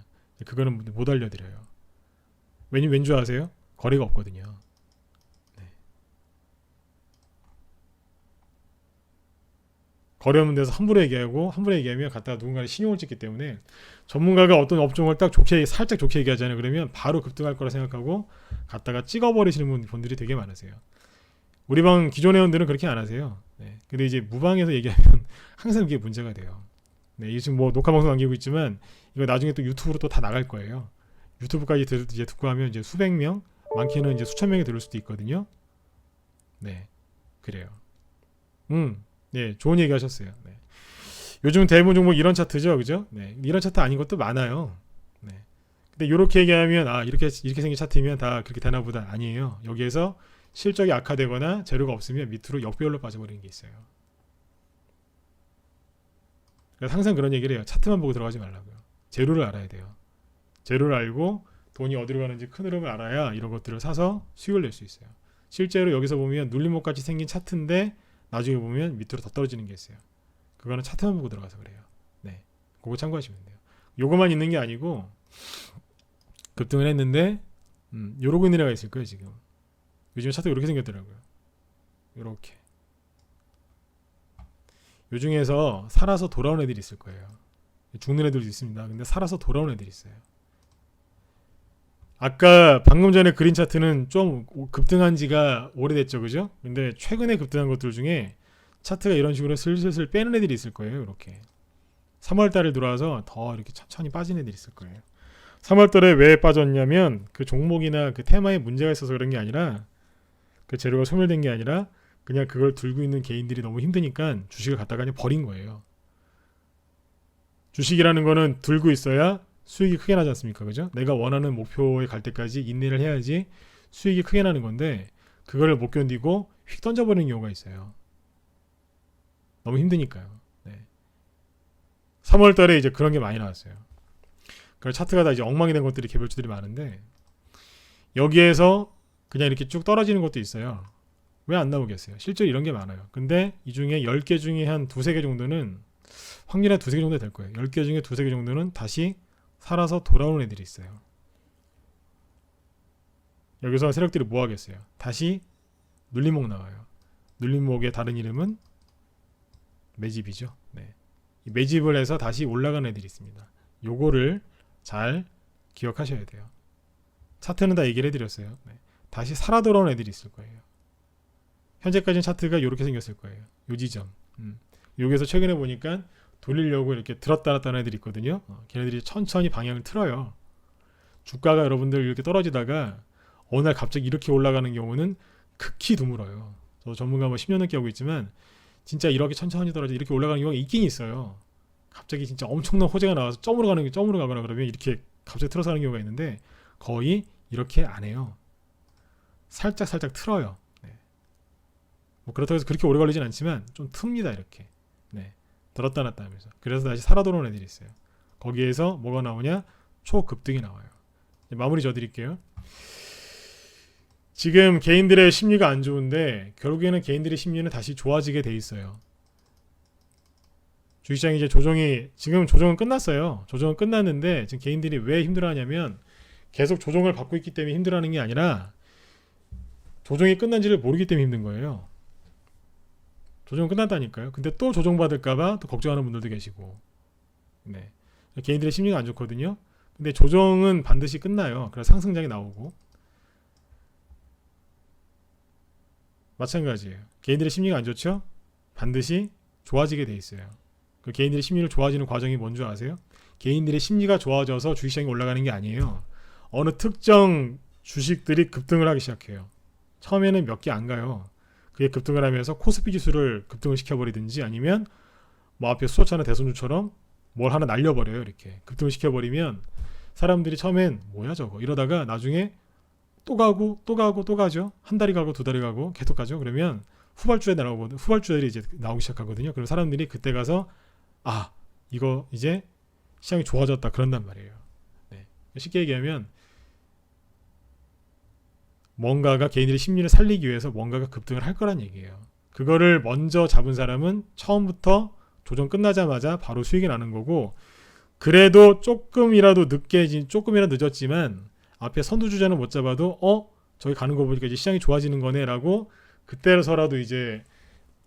그거는 못 알려드려요. 왠 줄 아세요? 거래가 없거든요. 네. 거래 없는 데서 함부로 얘기하면 갖다가 누군가의 신용을 찍기 때문에 전문가가 어떤 업종을 딱 살짝 좋게 얘기하잖아요. 그러면 바로 급등할 거라 생각하고 갖다가 찍어버리시는 분들이 되게 많으세요. 우리 방 기존 회원들은 그렇게 안 하세요. 네. 근데 이제 무방에서 얘기하면 항상 그게 문제가 돼요. 네, 지금 뭐 녹화 방송 남기고 있지만 이거 나중에 또 유튜브로 또 다 나갈 거예요. 유튜브까지 이제 듣고 하면 이제 수백 명, 많게는 이제 수천 명이 들을 수도 있거든요. 네, 그래요. 네, 좋은 얘기 하셨어요. 네. 요즘 대부분 종목 이런 차트죠, 그죠? 네, 이런 차트 아닌 것도 많아요. 네. 근데 이렇게 얘기하면 이렇게 생긴 차트면 다 그렇게 되나 보다. 아니에요. 여기에서 실적이 악화되거나 재료가 없으면 밑으로 역배열로 빠져버리는 게 있어요. 그래서 항상 그런 얘기를 해요. 차트만 보고 들어가지 말라고요. 재료를 알아야 돼요. 재료를 알고 돈이 어디로 가는지 큰 흐름을 알아야 이런 것들을 사서 수익을 낼 수 있어요. 실제로 여기서 보면 눌림목 같이 생긴 차트인데 나중에 보면 밑으로 더 떨어지는 게 있어요. 그거는 차트만 보고 들어가서 그래요. 네, 그거 참고하시면 돼요. 요거만 있는 게 아니고 급등을 했는데 요러고 있는 애가 있을 거예요. 지금 요즘 차트가 이렇게 생겼더라고요. 요렇게 요 중에서 살아서 돌아온 애들이 있을 거예요. 죽는 애들도 있습니다. 근데 살아서 돌아온 애들이 있어요. 아까 방금 전에 그린 차트는 좀 급등한 지가 오래됐죠, 그죠? 근데 최근에 급등한 것들 중에 차트가 이런 식으로 슬슬 빼는 애들이 있을 거예요. 이렇게 3월 달에 들어와서 더 이렇게 천천히 빠진 애들이 있을 거예요. 3월 달에 왜 빠졌냐면 그 종목이나 그 테마에 문제가 있어서 그런 게 아니라 그 재료가 소멸된 게 아니라 그냥 그걸 들고 있는 개인들이 너무 힘드니까 주식을 갖다가 그냥 버린 거예요. 주식이라는 거는 들고 있어야 수익이 크게 나지 않습니까? 그죠? 내가 원하는 목표에 갈 때까지 인내를 해야지 수익이 크게 나는 건데 그거를 못 견디고 휙 던져버리는 경우가 있어요. 너무 힘드니까요. 네. 3월 달에 이제 그런 게 많이 나왔어요. 그래서 차트가 다 이제 엉망이 된 것들이 개별주들이 많은데 여기에서 그냥 이렇게 쭉 떨어지는 것도 있어요. 왜 안 나오겠어요? 실제로 이런 게 많아요. 근데 이 중에 10개 중에 한 두세 개 정도는 확률이 한 두세 개 정도 될 거예요. 10개 중에 두세 개 정도는 다시 살아서 돌아오는 애들이 있어요. 여기서 세력들이 뭐 하겠어요? 다시 눌림목 나와요. 눌림목의 다른 이름은 매집이죠. 네. 이 매집을 해서 다시 올라가는 애들이 있습니다. 요거를 잘 기억하셔야 돼요. 차트는 다 얘기를 해드렸어요. 네. 다시 살아 돌아오는 애들이 있을 거예요. 현재까지는 차트가 이렇게 생겼을 거예요. 요 지점. 여기서 최근에 보니까 돌리려고 이렇게 들었다 놨다 하는 애들이 있거든요. 걔네들이 천천히 방향을 틀어요. 주가가 여러분들 이렇게 떨어지다가 어느 날 갑자기 이렇게 올라가는 경우는 극히 드물어요. 저도 전문가 뭐 10년 넘게 하고 있지만 진짜 이렇게 천천히 떨어져 이렇게 올라가는 경우가 있긴 있어요. 갑자기 진짜 엄청난 호재가 나와서 점으로 가거나 그러면 이렇게 갑자기 틀어서 하는 경우가 있는데 거의 이렇게 안 해요. 살짝 틀어요. 네. 뭐 그렇다고 해서 그렇게 오래 걸리진 않지만 좀 틉니다. 이렇게. 네. 들었다 놨다 하면서. 그래서 다시 살아 돌아오는 애들이 있어요. 거기에서 뭐가 나오냐? 초급등이 나와요. 마무리 져드릴게요. 지금 개인들의 심리가 안 좋은데 결국에는 개인들의 심리는 다시 좋아지게 돼 있어요. 주식시장이 이제 지금 조정은 끝났어요. 조정은 끝났는데 지금 개인들이 왜 힘들어하냐면 계속 조정을 받고 있기 때문에 힘들어하는 게 아니라 조정이 끝난지를 모르기 때문에 힘든 거예요. 조정은 끝났다니까요. 근데 또 조정받을까봐 또 걱정하는 분들도 계시고. 네. 개인들의 심리가 안 좋거든요. 근데 조정은 반드시 끝나요. 그래서 상승장이 나오고. 마찬가지예요. 개인들의 심리가 안 좋죠? 반드시 좋아지게 돼 있어요. 그 개인들의 심리를 좋아지는 과정이 뭔지 아세요? 개인들의 심리가 좋아져서 주식시장이 올라가는 게 아니에요. 어느 특정 주식들이 급등을 하기 시작해요. 처음에는 몇 개 안 가요. 그게 급등을 하면서 코스피 지수를 급등을 시켜버리든지 아니면 뭐 앞에 수소차나 대손주처럼 뭘 하나 날려버려요. 이렇게 급등을 시켜버리면 사람들이 처음엔 뭐야 저거 이러다가 나중에 또 가고 또 가고 또 가죠. 한 달이 가고 두 달이 가고 계속 가죠. 그러면 후발주들이 이제 나오기 시작하거든요. 그럼 사람들이 그때 가서 아 이거 이제 시장이 좋아졌다 그런단 말이에요. 네. 쉽게 얘기하면 뭔가가 개인들의 심리를 살리기 위해서 뭔가가 급등을 할 거란 얘기예요. 그거를 먼저 잡은 사람은 처음부터 조정 끝나자마자 바로 수익이 나는 거고, 그래도 조금이라도 늦었지만 앞에 선두주자는 못 잡아도 저기 가는 거 보니까 이제 시장이 좋아지는 거네라고 그때서라도 이제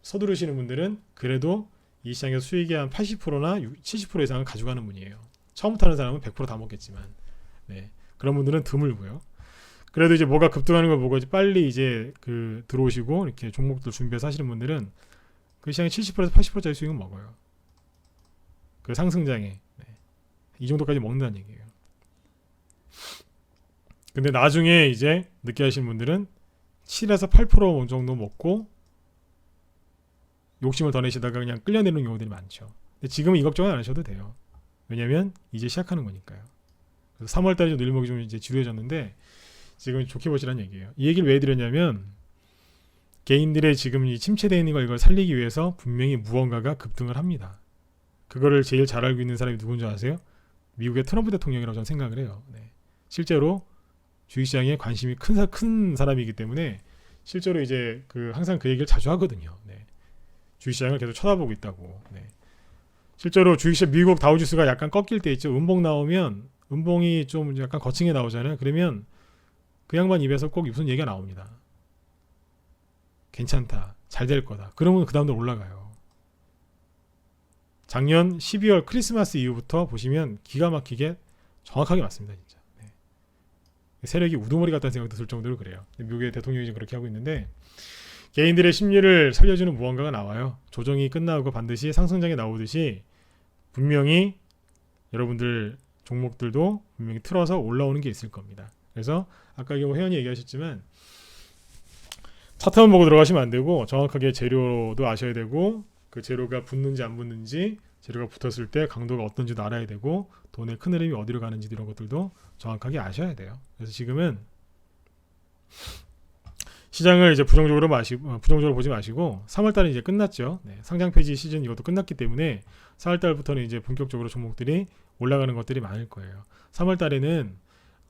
서두르시는 분들은 그래도 이 시장에서 수익의 한 80%나 70% 이상은 가져가는 분이에요. 처음부터 하는 사람은 100% 다 먹겠지만, 네. 그런 분들은 드물고요. 그래도 이제 뭐가 급등하는 걸 보고 이제 빨리 이제 그 들어오시고 이렇게 종목들 준비해서 하시는 분들은 그 시장에 70%에서 80%짜리 수익은 먹어요. 그 상승장에 이 정도까지 먹는다는 얘기예요. 근데 나중에 이제 늦게 하시는 분들은 7에서 8% 정도 먹고 욕심을 더 내시다가 그냥 끌려내는 경우들이 많죠. 근데 지금은 이 걱정은 안 하셔도 돼요. 왜냐면 이제 시작하는 거니까요. 그래서 3월달에 늘목이 좀 이제 지루해졌는데 지금 좋게 보시라는 얘기예요. 이 얘기를 왜 드렸냐면 개인들의 지금 이 침체되어 있는 걸 이걸 살리기 위해서 분명히 무언가가 급등을 합니다. 그거를 제일 잘 알고 있는 사람이 누군지 아세요? 미국의 트럼프 대통령이라고 저는 생각을 해요. 네. 실제로 주식시장에 관심이 큰 사람이기 때문에 실제로 이제 항상 그 얘기를 자주 하거든요. 네. 주식시장을 계속 쳐다보고 있다고. 네. 실제로 주식시장 미국 다우지수가 약간 꺾일 때 있죠. 음봉 나오면 음봉이 좀 약간 거층에 나오잖아요. 그러면 그 양반 입에서 꼭 무슨 얘기가 나옵니다. 괜찮다. 잘 될 거다. 그러면 그 다음날 올라가요. 작년 12월 크리스마스 이후부터 보시면 기가 막히게 정확하게 맞습니다. 진짜. 네. 세력이 우두머리 같다는 생각도 들 정도로 그래요. 미국의 대통령이 지금 그렇게 하고 있는데 개인들의 심리를 살려주는 무언가가 나와요. 조정이 끝나고 반드시 상승장에 나오듯이 분명히 여러분들 종목들도 분명히 틀어서 올라오는 게 있을 겁니다. 그래서 아까 회원이 얘기하셨지만 차트만 보고 들어가시면 안 되고 정확하게 재료도 아셔야 되고 그 재료가 붙는지 안 붙는지 재료가 붙었을 때 강도가 어떤지도 알아야 되고 돈의 큰 흐름이 어디로 가는지 이런 것들도 정확하게 아셔야 돼요. 그래서 지금은 시장을 이제 부정적으로 보지 마시고 3월달은 이제 끝났죠. 네, 상장 폐지 시즌 이것도 끝났기 때문에 4월달부터는 이제 본격적으로 종목들이 올라가는 것들이 많을 거예요. 3월달에는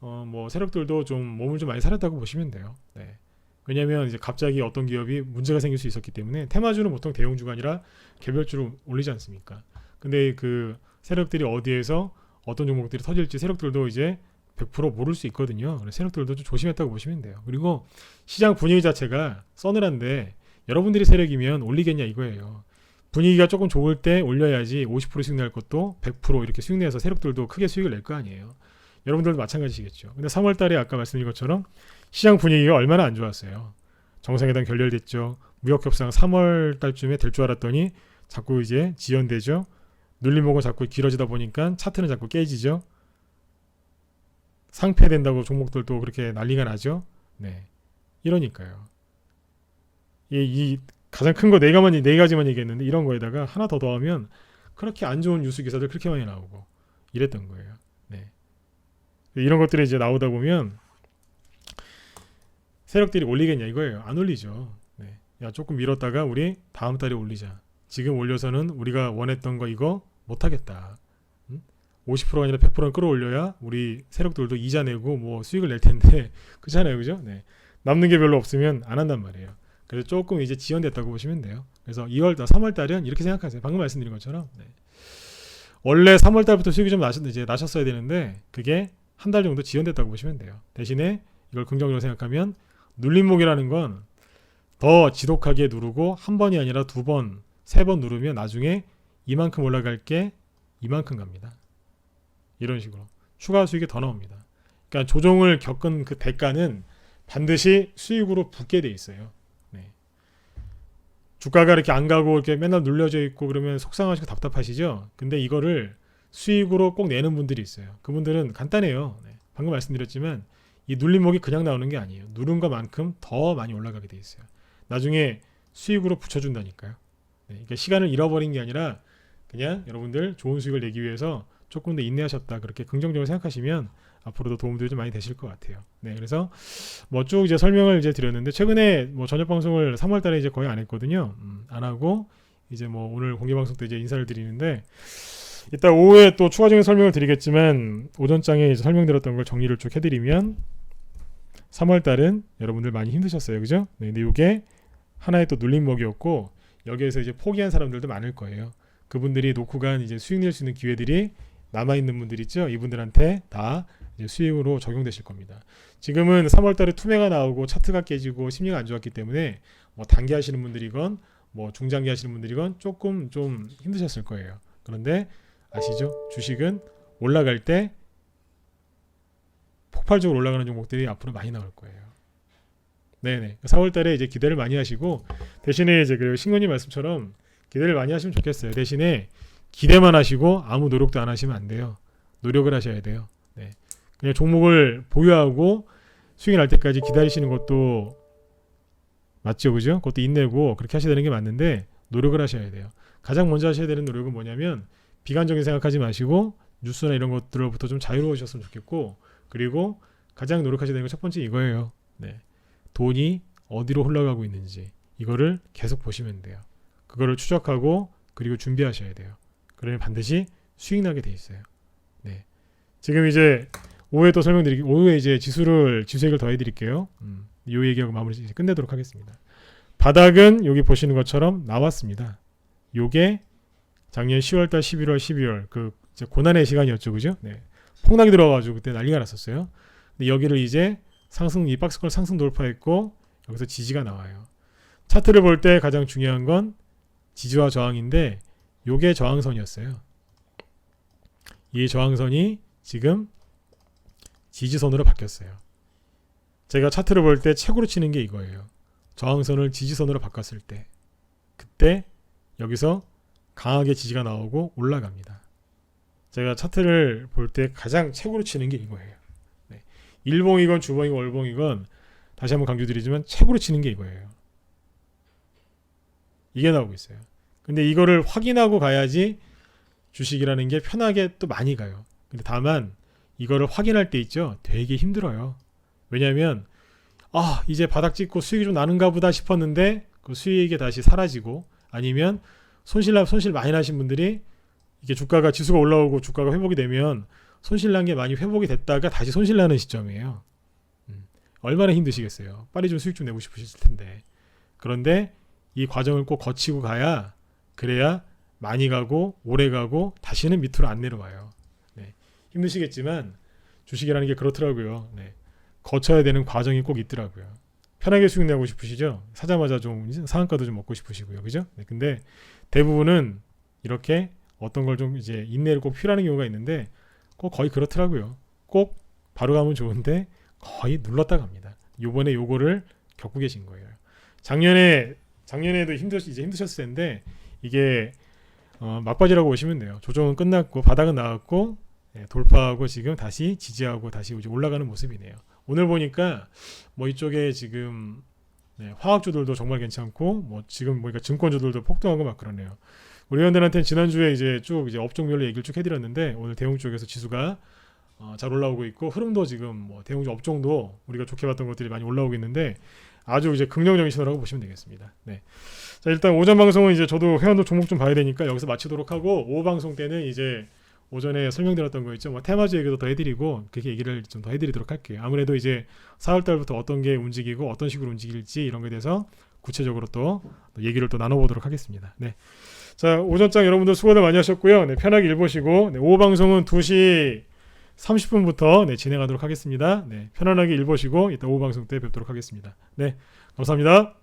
뭐 세력들도 좀 몸을 좀 많이 사렸다고 보시면 돼요. 네. 왜냐하면 이제 갑자기 어떤 기업이 문제가 생길 수 있었기 때문에 테마주는 보통 대형주가 아니라 개별주로 올리지 않습니까? 근데 그 세력들이 어디에서 어떤 종목들이 터질지 세력들도 이제 100% 모를 수 있거든요. 그래서 세력들도 좀 조심했다고 보시면 돼요. 그리고 시장 분위기 자체가 서늘한데 여러분들이 세력이면 올리겠냐 이거예요. 분위기가 조금 좋을 때 올려야지 50% 수익 낼 것도 100% 이렇게 수익 내서 세력들도 크게 수익을 낼 거 아니에요. 여러분들도 마찬가지시겠죠. 근데 3월달에 아까 말씀드린 것처럼 시장 분위기가 얼마나 안 좋았어요. 정상회담 결렬됐죠. 무역협상 3월달쯤에 될 줄 알았더니 자꾸 이제 지연되죠. 눌림목은 자꾸 길어지다 보니까 차트는 자꾸 깨지죠. 상폐된다고 종목들도 그렇게 난리가 나죠. 네, 이러니까요. 이 가장 큰 거 네 가지만 얘기했는데 이런 거에다가 하나 더 더하면 그렇게 안 좋은 뉴스 기사들 그렇게 많이 나오고 이랬던 거예요. 네, 이런 것들이 이제 나오다 보면 세력들이 올리겠냐 이거예요. 안 올리죠. 네, 야 조금 미뤘다가 우리 다음 달에 올리자. 지금 올려서는 우리가 원했던 거 이거 못하겠다. 50%가 아니라 100%는 끌어올려야 우리 세력들도 이자 내고 뭐 수익을 낼 텐데 그렇잖아요, 그죠? 네. 남는 게 별로 없으면 안 한단 말이에요. 그래서 조금 이제 지연됐다고 보시면 돼요. 그래서 3월 달은 이렇게 생각하세요. 방금 말씀드린 것처럼 네. 원래 3월 달부터 수익이 좀 나셨어야 되는데 그게 한 달 정도 지연됐다고 보시면 돼요. 대신에 이걸 긍정적으로 생각하면 눌림목이라는 건 더 지독하게 누르고 한 번이 아니라 두 번, 세 번 누르면 나중에 이만큼 올라갈 게 이만큼 갑니다. 이런 식으로 추가 수익이 더 나옵니다. 그러니까 조정을 겪은 그 대가는 반드시 수익으로 붙게 돼 있어요. 네. 주가가 이렇게 안 가고 이렇게 맨날 눌려져 있고 그러면 속상하시고 답답하시죠. 근데 이거를 수익으로 꼭 내는 분들이 있어요. 그분들은 간단해요. 네. 방금 말씀드렸지만 이 눌림목이 그냥 나오는 게 아니에요. 누른 것만큼 더 많이 올라가게 돼 있어요. 나중에 수익으로 붙여준다니까요. 네. 그러니까 시간을 잃어버린 게 아니라 그냥 여러분들 좋은 수익을 내기 위해서 조금 더 인내하셨다 그렇게 긍정적으로 생각하시면 앞으로도 도움들이 좀 많이 되실 것 같아요. 네, 그래서 뭐 쭉 이제 설명을 이제 드렸는데 최근에 뭐 저녁 방송을 3월달에 이제 거의 안 했거든요. 안 하고 이제 뭐 오늘 공개 방송 때 이제 인사를 드리는데 이따 오후에 또 추가적인 설명을 드리겠지만 오전장에 이제 설명드렸던 걸 정리를 쭉 해드리면 3월달은 여러분들 많이 힘드셨어요, 그죠? 네, 근데 이게 하나의 또 눌림목이었고 여기에서 이제 포기한 사람들도 많을 거예요. 그분들이 놓고 간 이제 수익 낼 수 있는 기회들이 남아 있는 분들 있죠. 이분들한테 다 이제 수익으로 적용되실 겁니다. 지금은 3월달에 투매가 나오고 차트가 깨지고 심리가 안 좋았기 때문에 뭐 단기 하시는 분들이건 뭐 중장기 하시는 분들이건 조금 좀 힘드셨을 거예요. 그런데 아시죠? 주식은 올라갈 때 폭발적으로 올라가는 종목들이 앞으로 많이 나올 거예요. 네네. 4월달에 이제 기대를 많이 하시고 대신에 이제 그 신건님 말씀처럼 기대를 많이 하시면 좋겠어요. 대신에 기대만 하시고 아무 노력도 안 하시면 안 돼요. 노력을 하셔야 돼요. 네. 그냥 종목을 보유하고 수익이 날 때까지 기다리시는 것도 맞죠, 그죠? 그것도 인내고 그렇게 하셔야 되는 게 맞는데 노력을 하셔야 돼요. 가장 먼저 하셔야 되는 노력은 뭐냐면 비관적인 생각하지 마시고 뉴스나 이런 것들로부터 좀 자유로우셨으면 좋겠고 그리고 가장 노력하셔야 되는 건 첫 번째 이거예요. 네. 돈이 어디로 흘러가고 있는지 이거를 계속 보시면 돼요. 그거를 추적하고 그리고 준비하셔야 돼요. 그러면 반드시 수익 나게 돼 있어요. 네. 지금 이제 오후에 또 오후에 이제 지수 얘기를 더 해드릴게요. 이 얘기하고 마무리 이제 끝내도록 하겠습니다. 바닥은 여기 보시는 것처럼 나왔습니다. 요게 작년 10월달, 11월, 12월 그 이제 고난의 시간이었죠, 그죠? 네. 폭락이 들어가지고 그때 난리가 났었어요. 근데 여기를 이제 이 박스권 상승 돌파했고 여기서 지지가 나와요. 차트를 볼 때 가장 중요한 건 지지와 저항인데 요게 저항선이었어요. 이 저항선이 지금 지지선으로 바뀌었어요. 제가 차트를 볼 때 최고로 치는 게 이거예요. 저항선을 지지선으로 바꿨을 때 그때 여기서 강하게 지지가 나오고 올라갑니다. 제가 차트를 볼 때 가장 최고로 치는 게 이거예요. 네. 일봉이건 주봉이건 월봉이건 다시 한번 강조드리지만 최고로 치는 게 이거예요. 이게 나오고 있어요. 근데 이거를 확인하고 가야지 주식이라는 게 편하게 또 많이 가요. 근데 다만 이거를 확인할 때 있죠. 되게 힘들어요. 왜냐하면 이제 바닥 찍고 수익이 좀 나는가 보다 싶었는데 그 수익이 다시 사라지고 아니면 손실 많이 나신 분들이 이게 주가가 지수가 올라오고 주가가 회복이 되면 손실 난 게 많이 회복이 됐다가 다시 손실 나는 시점이에요. 얼마나 힘드시겠어요. 빨리 좀 수익 좀 내고 싶으실 텐데. 그런데 이 과정을 꼭 거치고 가야 그래야 많이 가고 오래 가고 다시는 밑으로 안 내려와요. 네. 힘드시겠지만 주식이라는 게 그렇더라고요. 네. 거쳐야 되는 과정이 꼭 있더라고요. 편하게 수익 내고 싶으시죠? 사자마자 좀 상한가도 좀 먹고 싶으시고요. 그죠? 네. 근데 대부분은 이렇게 어떤 걸 좀 이제 인내를 꼭 필요하는 경우가 있는데 꼭 거의 그렇더라고요. 꼭 바로 가면 좋은데 거의 눌렀다 갑니다. 요번에 요거를 겪고 계신 거예요. 작년에도 힘드셨을 텐데 이게 막바지라고 보시면 돼요. 조정은 끝났고 바닥은 나왔고 돌파하고 지금 다시 지지하고 다시 이제 올라가는 모습이네요. 오늘 보니까 뭐 이쪽에 지금 화학주들도 정말 괜찮고 뭐 지금 보니까 증권주들도 폭등하고 막 그러네요. 우리 회원들한테는 지난주에 이제 쭉 이제 업종별로 얘기를 쭉 해드렸는데 오늘 대웅 쪽에서 지수가 잘 올라오고 있고 흐름도 지금 뭐 대웅주 업종도 우리가 좋게 봤던 것들이 많이 올라오고 있는데 아주 이제 긍정적인 신호라고 보시면 되겠습니다. 네. 자, 일단 오전 방송은 이제 저도 회원도 종목 좀 봐야 되니까 여기서 마치도록 하고 오후 방송 때는 이제 오전에 설명드렸던 거 있죠. 뭐 테마주 얘기도 더 해드리고 그렇게 얘기를 좀 더 해드리도록 할게요. 아무래도 이제 4월달부터 어떤 게 움직이고 어떤 식으로 움직일지 이런 거에 대해서 구체적으로 또 얘기를 또 나눠보도록 하겠습니다. 네. 자, 오전장 여러분들 수고들 많이 하셨고요. 네, 편하게 일보시고 오후 방송은 2시 30분부터 진행하도록 하겠습니다. 네, 편안하게 일보시고 이따 오후 방송 때 뵙도록 하겠습니다. 네, 감사합니다.